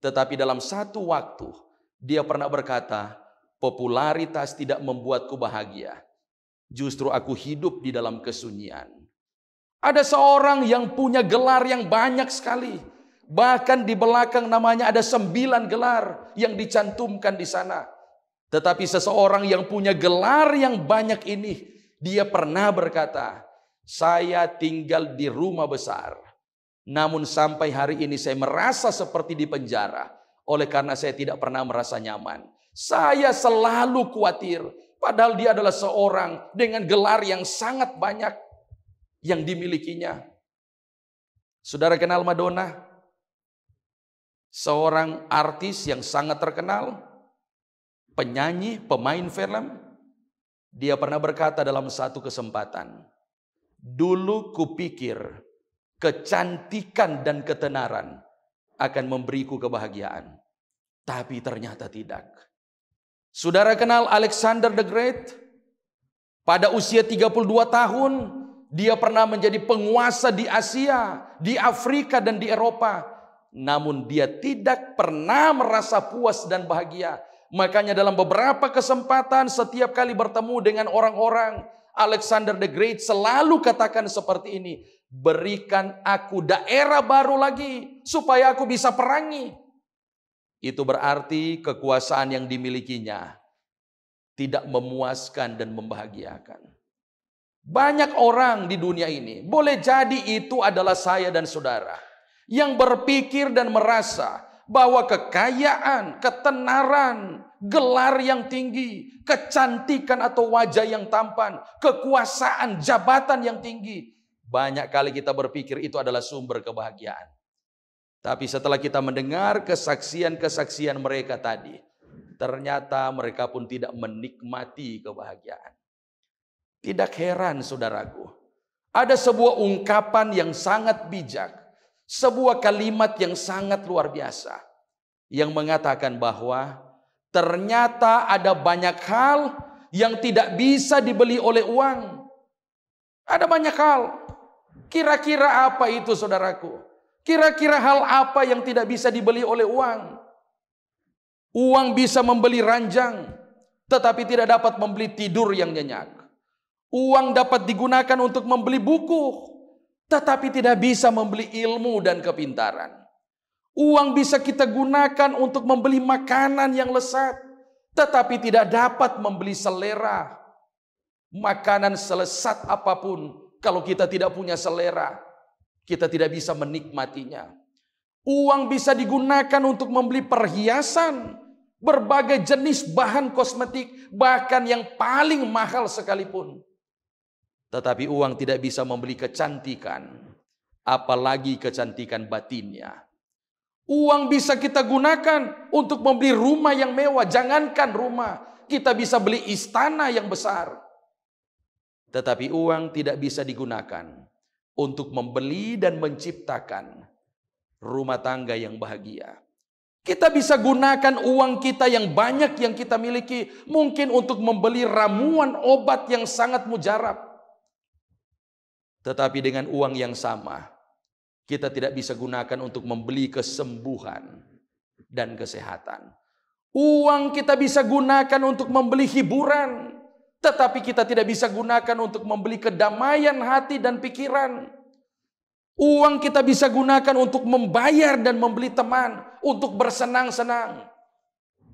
Tetapi dalam satu waktu, dia pernah berkata, popularitas tidak membuatku bahagia. Justru aku hidup di dalam kesunyian. Ada seorang yang punya gelar yang banyak sekali. Bahkan di belakang namanya ada 9 gelar yang dicantumkan di sana. Tetapi seseorang yang punya gelar yang banyak ini, dia pernah berkata, saya tinggal di rumah besar. Namun sampai hari ini saya merasa seperti di penjara. Oleh karena saya tidak pernah merasa nyaman. Saya selalu khawatir. Padahal dia adalah seorang dengan gelar yang sangat banyak yang dimilikinya. Saudara kenal Madonna? Seorang artis yang sangat terkenal. Penyanyi, pemain film. Dia pernah berkata dalam satu kesempatan, dulu kupikir kecantikan dan ketenaran akan memberiku kebahagiaan. Tapi ternyata tidak. Saudara kenal Alexander the Great? Pada usia 32 tahun, dia pernah menjadi penguasa di Asia, di Afrika dan di Eropa. Namun dia tidak pernah merasa puas dan bahagia. Makanya dalam beberapa kesempatan setiap kali bertemu dengan orang-orang, Alexander the Great selalu katakan seperti ini, berikan aku daerah baru lagi supaya aku bisa perangi. Itu berarti kekuasaan yang dimilikinya tidak memuaskan dan membahagiakan. Banyak orang di dunia ini, boleh jadi itu adalah saya dan saudara, yang berpikir dan merasa bahwa kekayaan, ketenaran, gelar yang tinggi, kecantikan atau wajah yang tampan, kekuasaan, jabatan yang tinggi, banyak kali kita berpikir itu adalah sumber kebahagiaan. Tapi setelah kita mendengar kesaksian-kesaksian mereka tadi, ternyata mereka pun tidak menikmati kebahagiaan. Tidak heran saudaraku, ada sebuah ungkapan yang sangat bijak, sebuah kalimat yang sangat luar biasa, yang mengatakan bahwa ternyata ada banyak hal yang tidak bisa dibeli oleh uang. Ada banyak hal. Kira-kira apa itu saudaraku? Kira-kira hal apa yang tidak bisa dibeli oleh uang? Uang bisa membeli ranjang, tetapi tidak dapat membeli tidur yang nyenyak. Uang dapat digunakan untuk membeli buku, tetapi tidak bisa membeli ilmu dan kepintaran. Uang bisa kita gunakan untuk membeli makanan yang lezat, tetapi tidak dapat membeli selera. Makanan selesat apapun, kalau kita tidak punya selera, kita tidak bisa menikmatinya. Uang bisa digunakan untuk membeli perhiasan, berbagai jenis bahan kosmetik, bahkan yang paling mahal sekalipun. Tetapi uang tidak bisa membeli kecantikan, apalagi kecantikan batinnya. Uang bisa kita gunakan untuk membeli rumah yang mewah. Jangankan rumah, kita bisa beli istana yang besar. Tetapi uang tidak bisa digunakan untuk membeli dan menciptakan rumah tangga yang bahagia. Kita bisa gunakan uang kita yang banyak yang kita miliki mungkin untuk membeli ramuan obat yang sangat mujarab. Tetapi dengan uang yang sama, kita tidak bisa gunakan untuk membeli kesembuhan dan kesehatan. Uang kita bisa gunakan untuk membeli hiburan, tetapi kita tidak bisa gunakan untuk membeli kedamaian hati dan pikiran. Uang kita bisa gunakan untuk membayar dan membeli teman, untuk bersenang-senang.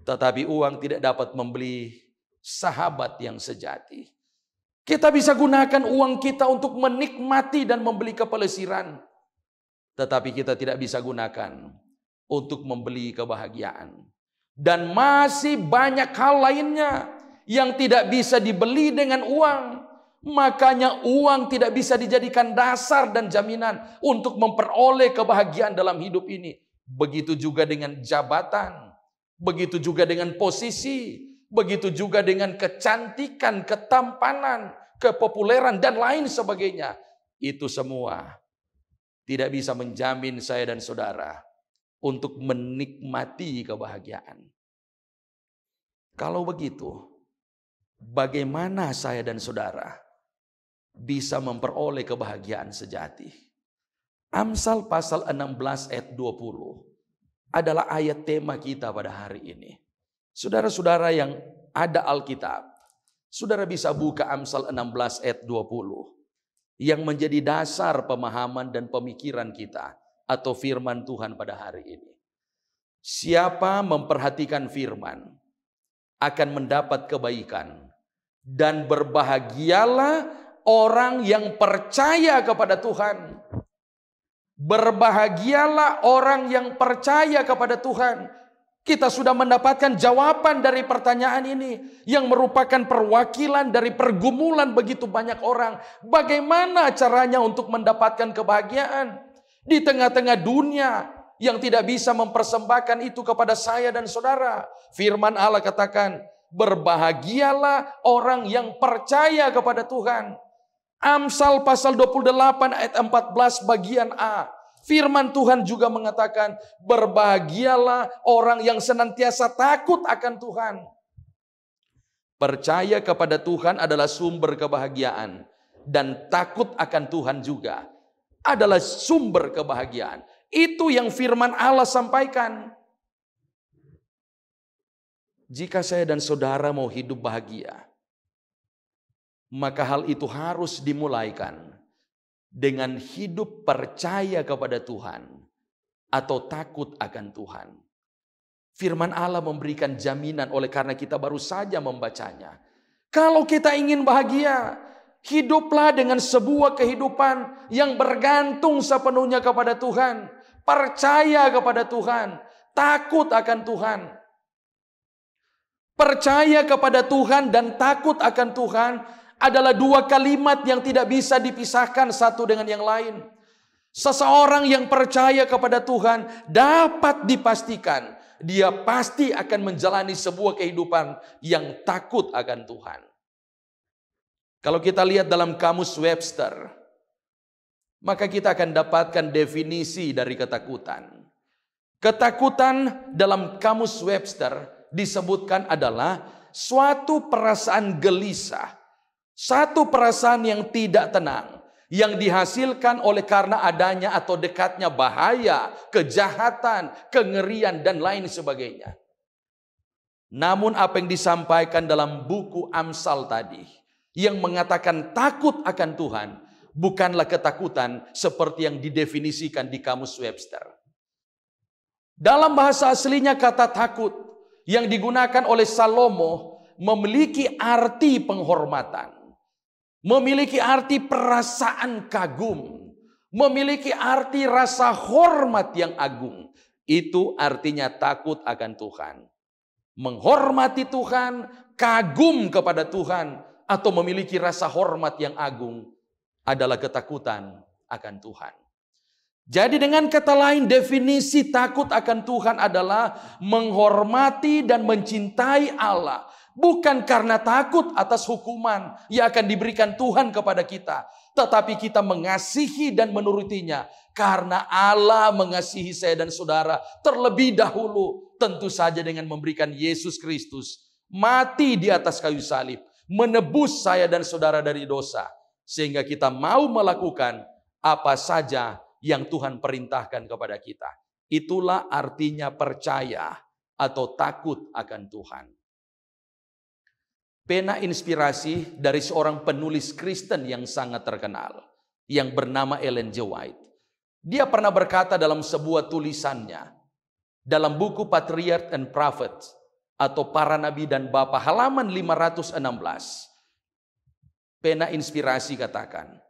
Tetapi uang tidak dapat membeli sahabat yang sejati. Kita bisa gunakan uang kita untuk menikmati dan membeli kepelesiran. Tetapi kita tidak bisa gunakan untuk membeli kebahagiaan. Dan masih banyak hal lainnya yang tidak bisa dibeli dengan uang. Makanya uang tidak bisa dijadikan dasar dan jaminan untuk memperoleh kebahagiaan dalam hidup ini. Begitu juga dengan jabatan, begitu juga dengan posisi, begitu juga dengan kecantikan, ketampanan, kepopuleran, dan lain sebagainya. Itu semua tidak bisa menjamin saya dan saudara untuk menikmati kebahagiaan. Kalau begitu, bagaimana saya dan saudara bisa memperoleh kebahagiaan sejati? Amsal pasal 16 ayat 20 adalah ayat tema kita pada hari ini. Saudara-saudara yang ada Alkitab, saudara bisa buka Amsal 16 ayat 20 yang menjadi dasar pemahaman dan pemikiran kita atau firman Tuhan pada hari ini. Siapa memperhatikan firman akan mendapat kebaikan, dan berbahagialah orang yang percaya kepada Tuhan. Berbahagialah orang yang percaya kepada Tuhan. Kita sudah mendapatkan jawaban dari pertanyaan ini yang merupakan perwakilan dari pergumulan begitu banyak orang. Bagaimana caranya untuk mendapatkan kebahagiaan di tengah-tengah dunia yang tidak bisa mempersembahkan itu kepada saya dan saudara? Firman Allah katakan, berbahagialah orang yang percaya kepada Tuhan. Amsal pasal 28 ayat 14 bagian A. Firman Tuhan juga mengatakan, berbahagialah orang yang senantiasa takut akan Tuhan. Percaya kepada Tuhan adalah sumber kebahagiaan, dan takut akan Tuhan juga adalah sumber kebahagiaan. Itu yang firman Allah sampaikan. Jika saya dan saudara mau hidup bahagia, maka hal itu harus dimulaikan dengan hidup percaya kepada Tuhan atau takut akan Tuhan. Firman Allah memberikan jaminan oleh karena kita baru saja membacanya. Kalau kita ingin bahagia, hiduplah dengan sebuah kehidupan yang bergantung sepenuhnya kepada Tuhan. Percaya kepada Tuhan, takut akan Tuhan. Percaya kepada Tuhan dan takut akan Tuhan adalah dua kalimat yang tidak bisa dipisahkan satu dengan yang lain. Seseorang yang percaya kepada Tuhan dapat dipastikan dia pasti akan menjalani sebuah kehidupan yang takut akan Tuhan. Kalau kita lihat dalam kamus Webster, maka kita akan dapatkan definisi dari ketakutan. Ketakutan dalam kamus Webster disebutkan adalah suatu perasaan gelisah, satu perasaan yang tidak tenang, yang dihasilkan oleh karena adanya atau dekatnya bahaya, kejahatan, kengerian, dan lain sebagainya. Namun apa yang disampaikan dalam buku Amsal tadi, yang mengatakan takut akan Tuhan, bukanlah ketakutan seperti yang didefinisikan di kamus Webster. Dalam bahasa aslinya kata takut yang digunakan oleh Salomo memiliki arti penghormatan, memiliki arti perasaan kagum, memiliki arti rasa hormat yang agung. Itu artinya takut akan Tuhan. Menghormati Tuhan, kagum kepada Tuhan, atau memiliki rasa hormat yang agung adalah ketakutan akan Tuhan. Jadi dengan kata lain, definisi takut akan Tuhan adalah menghormati dan mencintai Allah. Bukan karena takut atas hukuman yang akan diberikan Tuhan kepada kita, tetapi kita mengasihi dan menurutinya karena Allah mengasihi saya dan saudara terlebih dahulu, tentu saja dengan memberikan Yesus Kristus mati di atas kayu salib, menebus saya dan saudara dari dosa, sehingga kita mau melakukan apa saja yang Tuhan perintahkan kepada kita. Itulah artinya percaya atau takut akan Tuhan. Pena inspirasi dari seorang penulis Kristen yang sangat terkenal, yang bernama Ellen G. White. Dia pernah berkata dalam sebuah tulisannya, dalam buku Patriarch and Prophets, atau Para Nabi dan Bapa, halaman 516. Pena inspirasi katakan,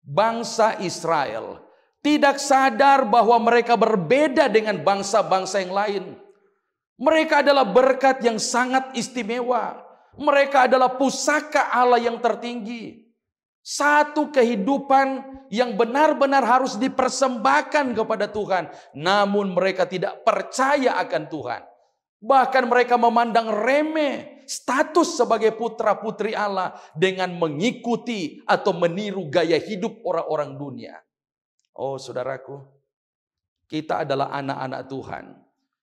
bangsa Israel Tidak sadar bahwa mereka berbeda dengan bangsa-bangsa yang lain. Mereka adalah berkat yang sangat istimewa. Mereka adalah pusaka Allah yang tertinggi. Satu kehidupan yang benar-benar harus dipersembahkan kepada Tuhan. Namun mereka tidak percaya akan Tuhan. Bahkan mereka memandang remeh status sebagai putra-putri Allah dengan mengikuti atau meniru gaya hidup orang-orang dunia. Oh saudaraku, kita adalah anak-anak Tuhan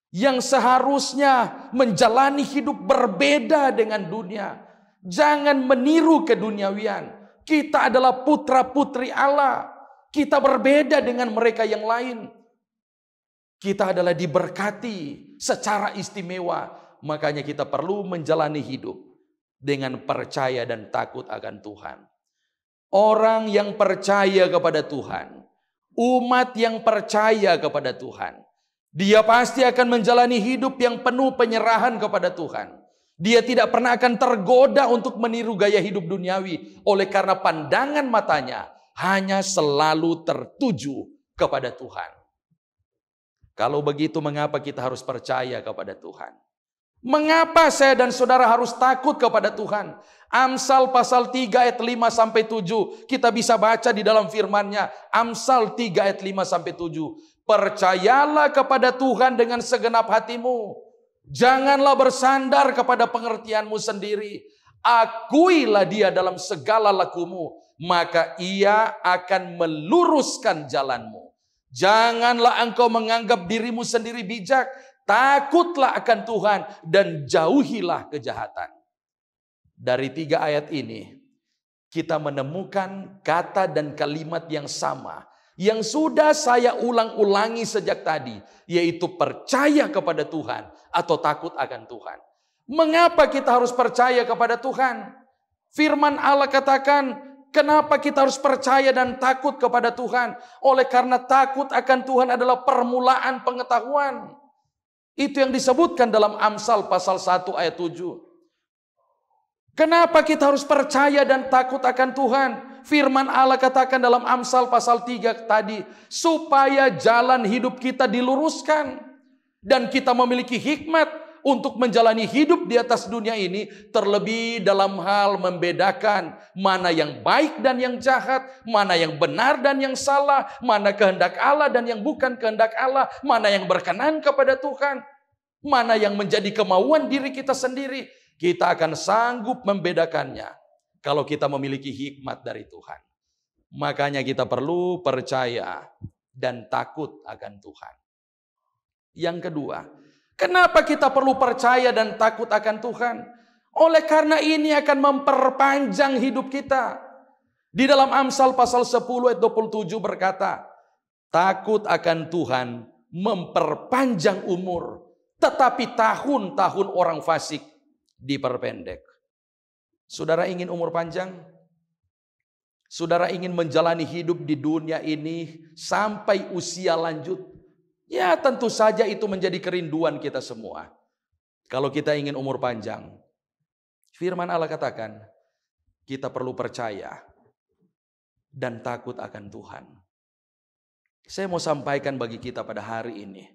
yang seharusnya menjalani hidup berbeda dengan dunia. Jangan meniru keduniawian. Kita adalah putra-putri Allah. Kita berbeda dengan mereka yang lain. Kita adalah diberkati secara istimewa. Makanya kita perlu menjalani hidup dengan percaya dan takut akan Tuhan. Orang yang percaya kepada Tuhan, umat yang percaya kepada Tuhan, dia pasti akan menjalani hidup yang penuh penyerahan kepada Tuhan. Dia tidak pernah akan tergoda untuk meniru gaya hidup duniawi. Oleh karena pandangan matanya hanya selalu tertuju kepada Tuhan. Kalau begitu, mengapa kita harus percaya kepada Tuhan? Mengapa saya dan saudara harus takut kepada Tuhan? Amsal pasal 3 ayat 5 sampai 7. Kita bisa baca di dalam firman-Nya. Amsal 3 ayat 5 sampai 7. Percayalah kepada Tuhan dengan segenap hatimu. Janganlah bersandar kepada pengertianmu sendiri. Akuilah Dia dalam segala lakumu, maka Ia akan meluruskan jalanmu. Janganlah engkau menganggap dirimu sendiri bijak. Takutlah akan Tuhan dan jauhilah kejahatan. Dari 3 ayat ini kita menemukan kata dan kalimat yang sama yang sudah saya ulang-ulangi sejak tadi, yaitu percaya kepada Tuhan atau takut akan Tuhan. Mengapa kita harus percaya kepada Tuhan? Firman Allah katakan, kenapa kita harus percaya dan takut kepada Tuhan? Oleh karena takut akan Tuhan adalah permulaan pengetahuan. Itu yang disebutkan dalam Amsal pasal 1 ayat 7. Kenapa kita harus percaya dan takut akan Tuhan? Firman Allah katakan dalam Amsal pasal 3 tadi, supaya jalan hidup kita diluruskan dan kita memiliki hikmat untuk menjalani hidup di atas dunia ini, terlebih dalam hal membedakan mana yang baik dan yang jahat, mana yang benar dan yang salah, mana kehendak Allah dan yang bukan kehendak Allah, mana yang berkenan kepada Tuhan, mana yang menjadi kemauan diri kita sendiri. Kita akan sanggup membedakannya kalau kita memiliki hikmat dari Tuhan. Makanya kita perlu percaya dan takut akan Tuhan. Yang kedua, kenapa kita perlu percaya dan takut akan Tuhan? Oleh karena ini akan memperpanjang hidup kita. Di dalam Amsal pasal 10 ayat 27 berkata, takut akan Tuhan memperpanjang umur, tetapi tahun-tahun orang fasik diperpendek. Saudara ingin umur panjang? Saudara ingin menjalani hidup di dunia ini sampai usia lanjut? Ya tentu saja itu menjadi kerinduan kita semua. Kalau kita ingin umur panjang, firman Allah katakan, kita perlu percaya dan takut akan Tuhan. Saya mau sampaikan bagi kita pada hari ini,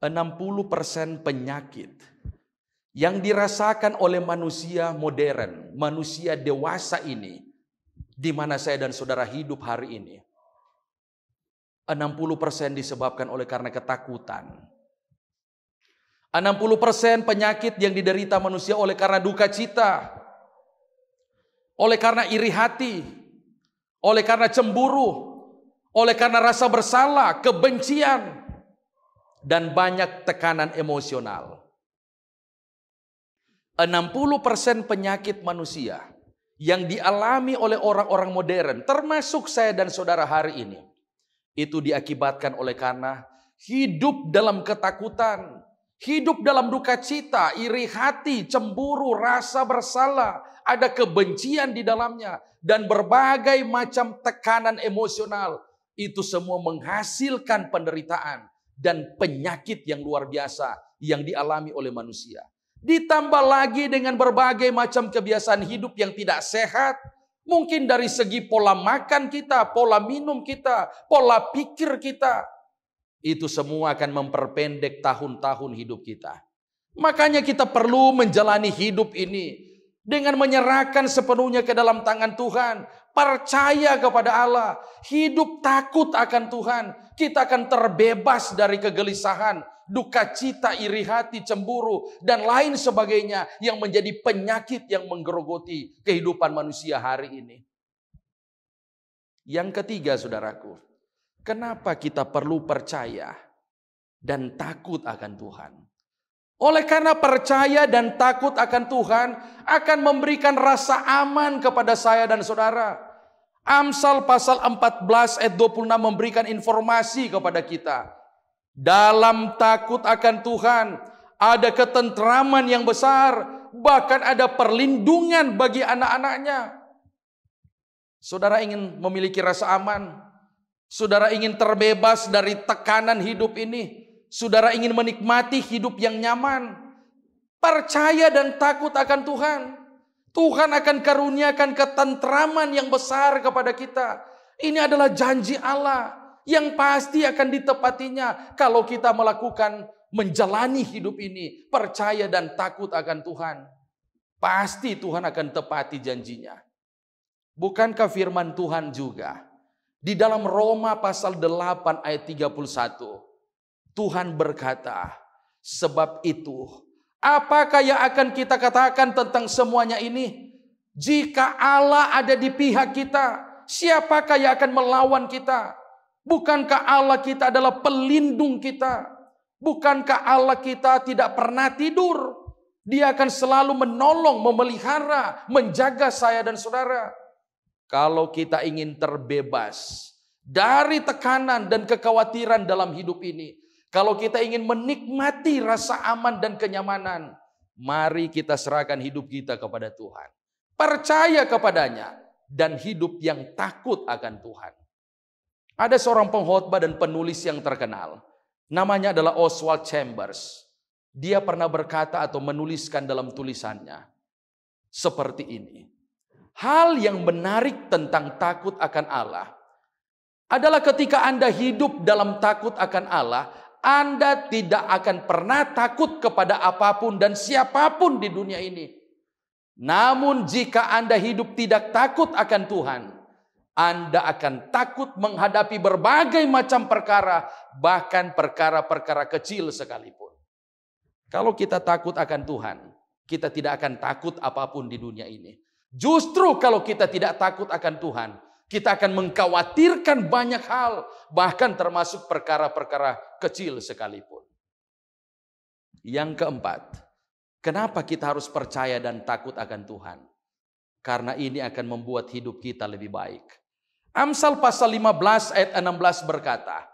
60% penyakit yang dirasakan oleh manusia modern, manusia dewasa ini, di mana saya dan saudara hidup hari ini, 60% disebabkan oleh karena ketakutan. 60% penyakit yang diderita manusia oleh karena duka cita, oleh karena iri hati, oleh karena cemburu, oleh karena rasa bersalah, kebencian, dan banyak tekanan emosional. 60% penyakit manusia yang dialami oleh orang-orang modern, termasuk saya dan saudara hari ini, itu diakibatkan oleh karena hidup dalam ketakutan, hidup dalam duka cita, iri hati, cemburu, rasa bersalah, ada kebencian di dalamnya, dan berbagai macam tekanan emosional. Itu semua menghasilkan penderitaan dan penyakit yang luar biasa yang dialami oleh manusia. Ditambah lagi dengan berbagai macam kebiasaan hidup yang tidak sehat, Mungkin dari segi pola makan kita, pola minum kita, pola pikir kita. Itu semua akan memperpendek tahun-tahun hidup kita. Makanya kita perlu menjalani hidup ini dengan menyerahkan sepenuhnya ke dalam tangan Tuhan. Percaya kepada Allah. Hidup takut akan Tuhan. Kita akan terbebas dari kegelisahan, duka cita, iri hati, cemburu, dan lain sebagainya yang menjadi penyakit yang menggerogoti kehidupan manusia hari ini. Yang ketiga, saudaraku, kenapa kita perlu percaya dan takut akan Tuhan? Oleh karena percaya dan takut akan Tuhan akan memberikan rasa aman kepada saya dan saudara. Amsal pasal 14 ayat 26 memberikan informasi kepada kita. Dalam takut akan Tuhan ada ketentraman yang besar, bahkan ada perlindungan bagi anak-anaknya. Saudara ingin memiliki rasa aman? Saudara ingin terbebas dari tekanan hidup ini? Saudara ingin menikmati hidup yang nyaman? Percaya dan takut akan Tuhan. Tuhan akan karuniakan ketentraman yang besar kepada kita. Ini adalah janji Allah yang pasti akan ditepatinya kalau kita melakukan, menjalani hidup ini, percaya dan takut akan Tuhan. Pasti Tuhan akan tepati janjinya. Bukankah firman Tuhan juga di dalam Roma pasal 8 ayat 31, Tuhan berkata, sebab itu apakah yang akan kita katakan tentang semuanya ini? Jika Allah ada di pihak kita, siapakah yang akan melawan kita? Bukankah Allah kita adalah pelindung kita? Bukankah Allah kita tidak pernah tidur? Dia akan selalu menolong, memelihara, menjaga saya dan saudara. Kalau kita ingin terbebas dari tekanan dan kekhawatiran dalam hidup ini, kalau kita ingin menikmati rasa aman dan kenyamanan, mari kita serahkan hidup kita kepada Tuhan. Percaya kepadanya dan hidup yang takut akan Tuhan. Ada seorang pengkhotbah dan penulis yang terkenal. Namanya adalah Oswald Chambers. Dia pernah berkata atau menuliskan dalam tulisannya seperti ini. Hal yang menarik tentang takut akan Allah adalah ketika Anda hidup dalam takut akan Allah, Anda tidak akan pernah takut kepada apapun dan siapapun di dunia ini. Namun jika Anda hidup tidak takut akan Tuhan, Anda akan takut menghadapi berbagai macam perkara, bahkan perkara-perkara kecil sekalipun. Kalau kita takut akan Tuhan, kita tidak akan takut apapun di dunia ini. Justru kalau kita tidak takut akan Tuhan, kita akan mengkhawatirkan banyak hal, bahkan termasuk perkara-perkara kecil sekalipun. Yang keempat, kenapa kita harus percaya dan takut akan Tuhan? Karena ini akan membuat hidup kita lebih baik. Amsal pasal 15 ayat 16 berkata,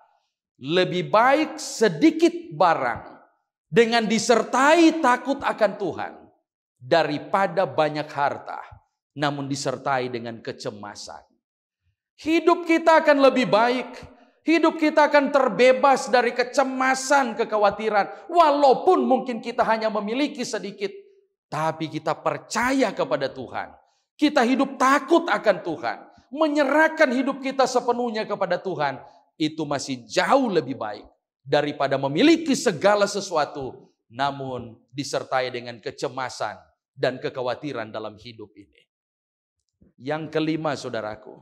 lebih baik sedikit barang dengan disertai takut akan Tuhan daripada banyak harta namun disertai dengan kecemasan. Hidup kita akan lebih baik. Hidup kita akan terbebas dari kecemasan, kekhawatiran. Walaupun mungkin kita hanya memiliki sedikit, tapi kita percaya kepada Tuhan. Kita hidup takut akan Tuhan. Menyerahkan hidup kita sepenuhnya kepada Tuhan. Itu masih jauh lebih baik daripada memiliki segala sesuatu, namun disertai dengan kecemasan dan kekhawatiran dalam hidup ini. Yang kelima, saudaraku,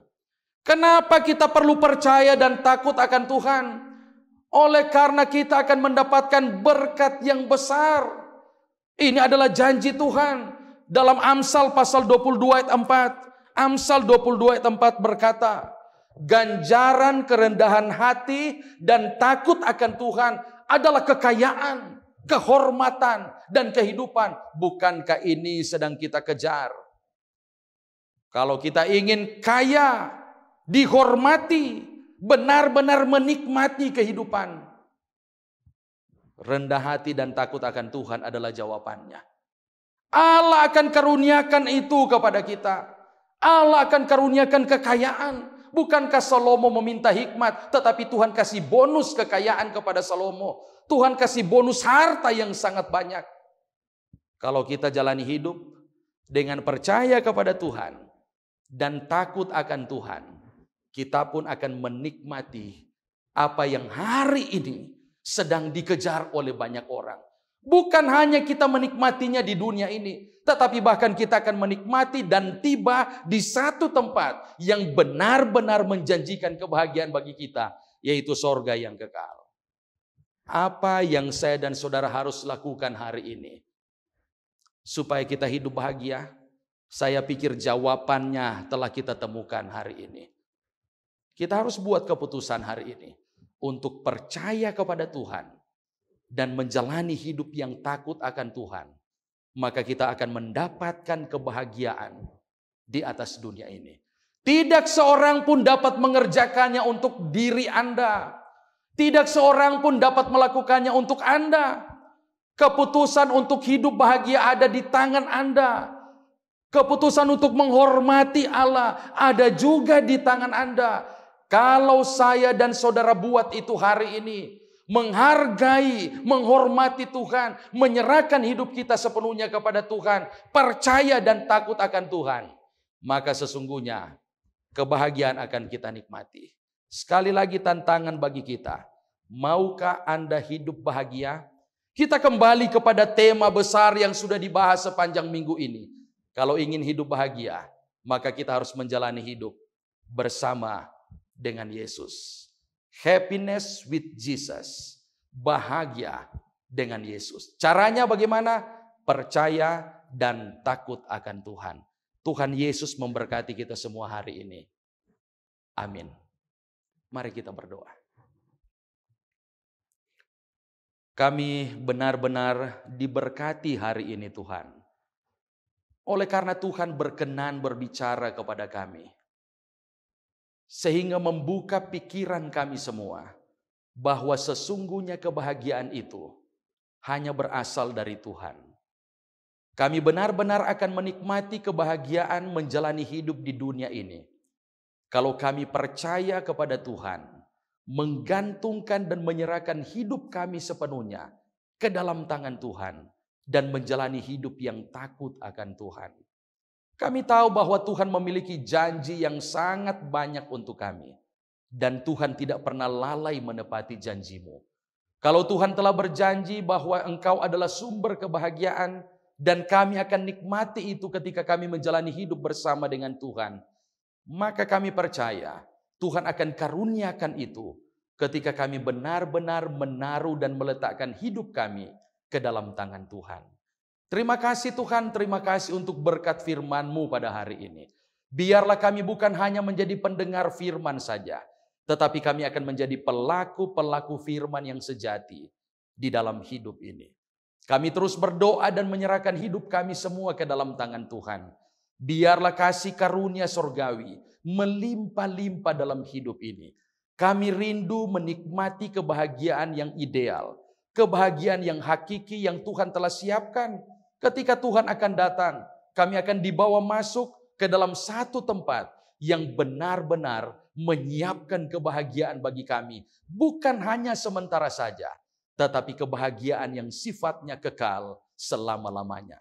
kenapa kita perlu percaya dan takut akan Tuhan? Oleh karena kita akan mendapatkan berkat yang besar. Ini adalah janji Tuhan. Dalam Amsal pasal 22 ayat 4. Amsal 22 ayat 4 berkata, ganjaran kerendahan hati dan takut akan Tuhan adalah kekayaan, kehormatan, dan kehidupan. Bukankah ini sedang kita kejar? Kalau kita ingin kaya, dihormati, benar-benar menikmati kehidupan, rendah hati dan takut akan Tuhan adalah jawabannya. Allah akan karuniakan itu kepada kita. Allah akan karuniakan kekayaan. Bukankah Salomo meminta hikmat, tetapi Tuhan kasih bonus kekayaan kepada Salomo. Tuhan kasih bonus harta yang sangat banyak. Kalau kita jalani hidup dengan percaya kepada Tuhan dan takut akan Tuhan, kita pun akan menikmati apa yang hari ini sedang dikejar oleh banyak orang. Bukan hanya kita menikmatinya di dunia ini, tetapi bahkan kita akan menikmati dan tiba di satu tempat yang benar-benar menjanjikan kebahagiaan bagi kita, yaitu sorga yang kekal. Apa yang saya dan saudara harus lakukan hari ini supaya kita hidup bahagia? Saya pikir jawabannya telah kita temukan hari ini. Kita harus buat keputusan hari ini untuk percaya kepada Tuhan dan menjalani hidup yang takut akan Tuhan. Maka kita akan mendapatkan kebahagiaan di atas dunia ini. Tidak seorang pun dapat mengerjakannya untuk diri Anda. Tidak seorang pun dapat melakukannya untuk Anda. Keputusan untuk hidup bahagia ada di tangan Anda. Keputusan untuk menghormati Allah ada juga di tangan Anda. Kalau saya dan saudara buat itu hari ini, menghargai, menghormati Tuhan, menyerahkan hidup kita sepenuhnya kepada Tuhan, percaya dan takut akan Tuhan, maka sesungguhnya kebahagiaan akan kita nikmati. Sekali lagi tantangan bagi kita, maukah Anda hidup bahagia? Kita kembali kepada tema besar yang sudah dibahas sepanjang minggu ini. Kalau ingin hidup bahagia, maka kita harus menjalani hidup bersama dengan Yesus. Happiness with Jesus. Bahagia dengan Yesus. Caranya bagaimana? Percaya dan takut akan Tuhan. Tuhan Yesus memberkati kita semua hari ini. Amin. Mari kita berdoa. Kami benar-benar diberkati hari ini Tuhan. Oleh karena Tuhan berkenan berbicara kepada kami. Sehingga membuka pikiran kami semua. Bahwa sesungguhnya kebahagiaan itu hanya berasal dari Tuhan. Kami benar-benar akan menikmati kebahagiaan menjalani hidup di dunia ini. Kalau kami percaya kepada Tuhan. Menggantungkan dan menyerahkan hidup kami sepenuhnya ke dalam tangan Tuhan. Dan menjalani hidup yang takut akan Tuhan. Kami tahu bahwa Tuhan memiliki janji yang sangat banyak untuk kami. Dan Tuhan tidak pernah lalai menepati janji-Mu. Kalau Tuhan telah berjanji bahwa Engkau adalah sumber kebahagiaan. Dan kami akan nikmati itu ketika kami menjalani hidup bersama dengan Tuhan. Maka kami percaya Tuhan akan karuniakan itu ketika kami benar-benar menaruh dan meletakkan hidup kami ke dalam tangan Tuhan. Terima kasih Tuhan, terima kasih untuk berkat firman-Mu pada hari ini. Biarlah kami bukan hanya menjadi pendengar firman saja, tetapi kami akan menjadi pelaku-pelaku firman yang sejati di dalam hidup ini. Kami terus berdoa dan menyerahkan hidup kami semua ke dalam tangan Tuhan. Biarlah kasih karunia sorgawi melimpah-limpah dalam hidup ini. Kami rindu menikmati kebahagiaan yang ideal. Kebahagiaan yang hakiki yang Tuhan telah siapkan. Ketika Tuhan akan datang, kami akan dibawa masuk ke dalam satu tempat yang benar-benar menyiapkan kebahagiaan bagi kami. Bukan hanya sementara saja, tetapi kebahagiaan yang sifatnya kekal selama-lamanya.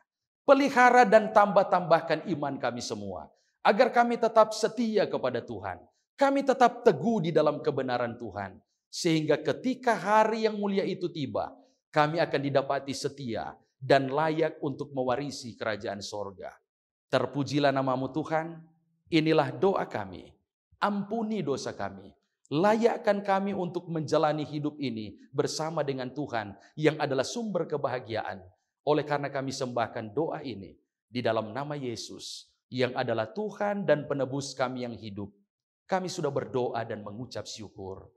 Pelihara dan tambah-tambahkan iman kami semua, agar kami tetap setia kepada Tuhan. Kami tetap teguh di dalam kebenaran Tuhan. Sehingga ketika hari yang mulia itu tiba, kami akan didapati setia dan layak untuk mewarisi kerajaan sorga. Terpujilah nama-Mu Tuhan, inilah doa kami. Ampuni dosa kami. Layakkan kami untuk menjalani hidup ini bersama dengan Tuhan yang adalah sumber kebahagiaan. Oleh karena kami sembahkan doa ini di dalam nama Yesus yang adalah Tuhan dan penebus kami yang hidup. Kami sudah berdoa dan mengucap syukur.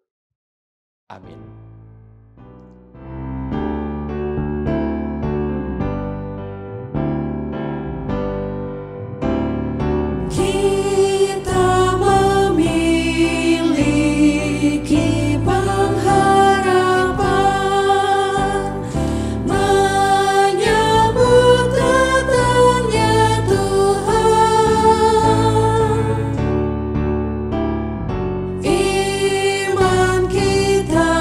Amin. Kita memiliki pengharapan menyambut datangnya Tuhan. Iman kita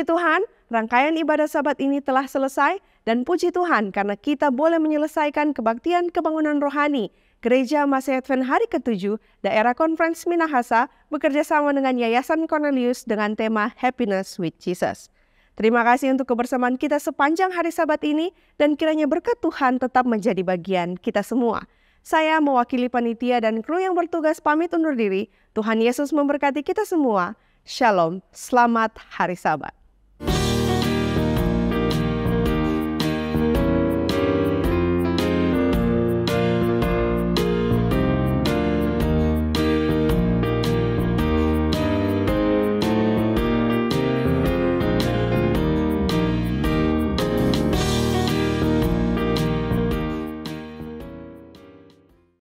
Puji Tuhan, rangkaian ibadah Sabat ini telah selesai dan puji Tuhan karena kita boleh menyelesaikan kebaktian kebangunan rohani Gereja Masih Advent Hari ke-7 Daerah Konferensi Minahasa bekerja sama dengan Yayasan Cornelius dengan tema Happiness with Jesus. Terima kasih untuk kebersamaan kita sepanjang hari Sabat ini dan kiranya berkat Tuhan tetap menjadi bagian kita semua. Saya mewakili panitia dan kru yang bertugas pamit undur diri. Tuhan Yesus memberkati kita semua. Shalom, selamat hari Sabat.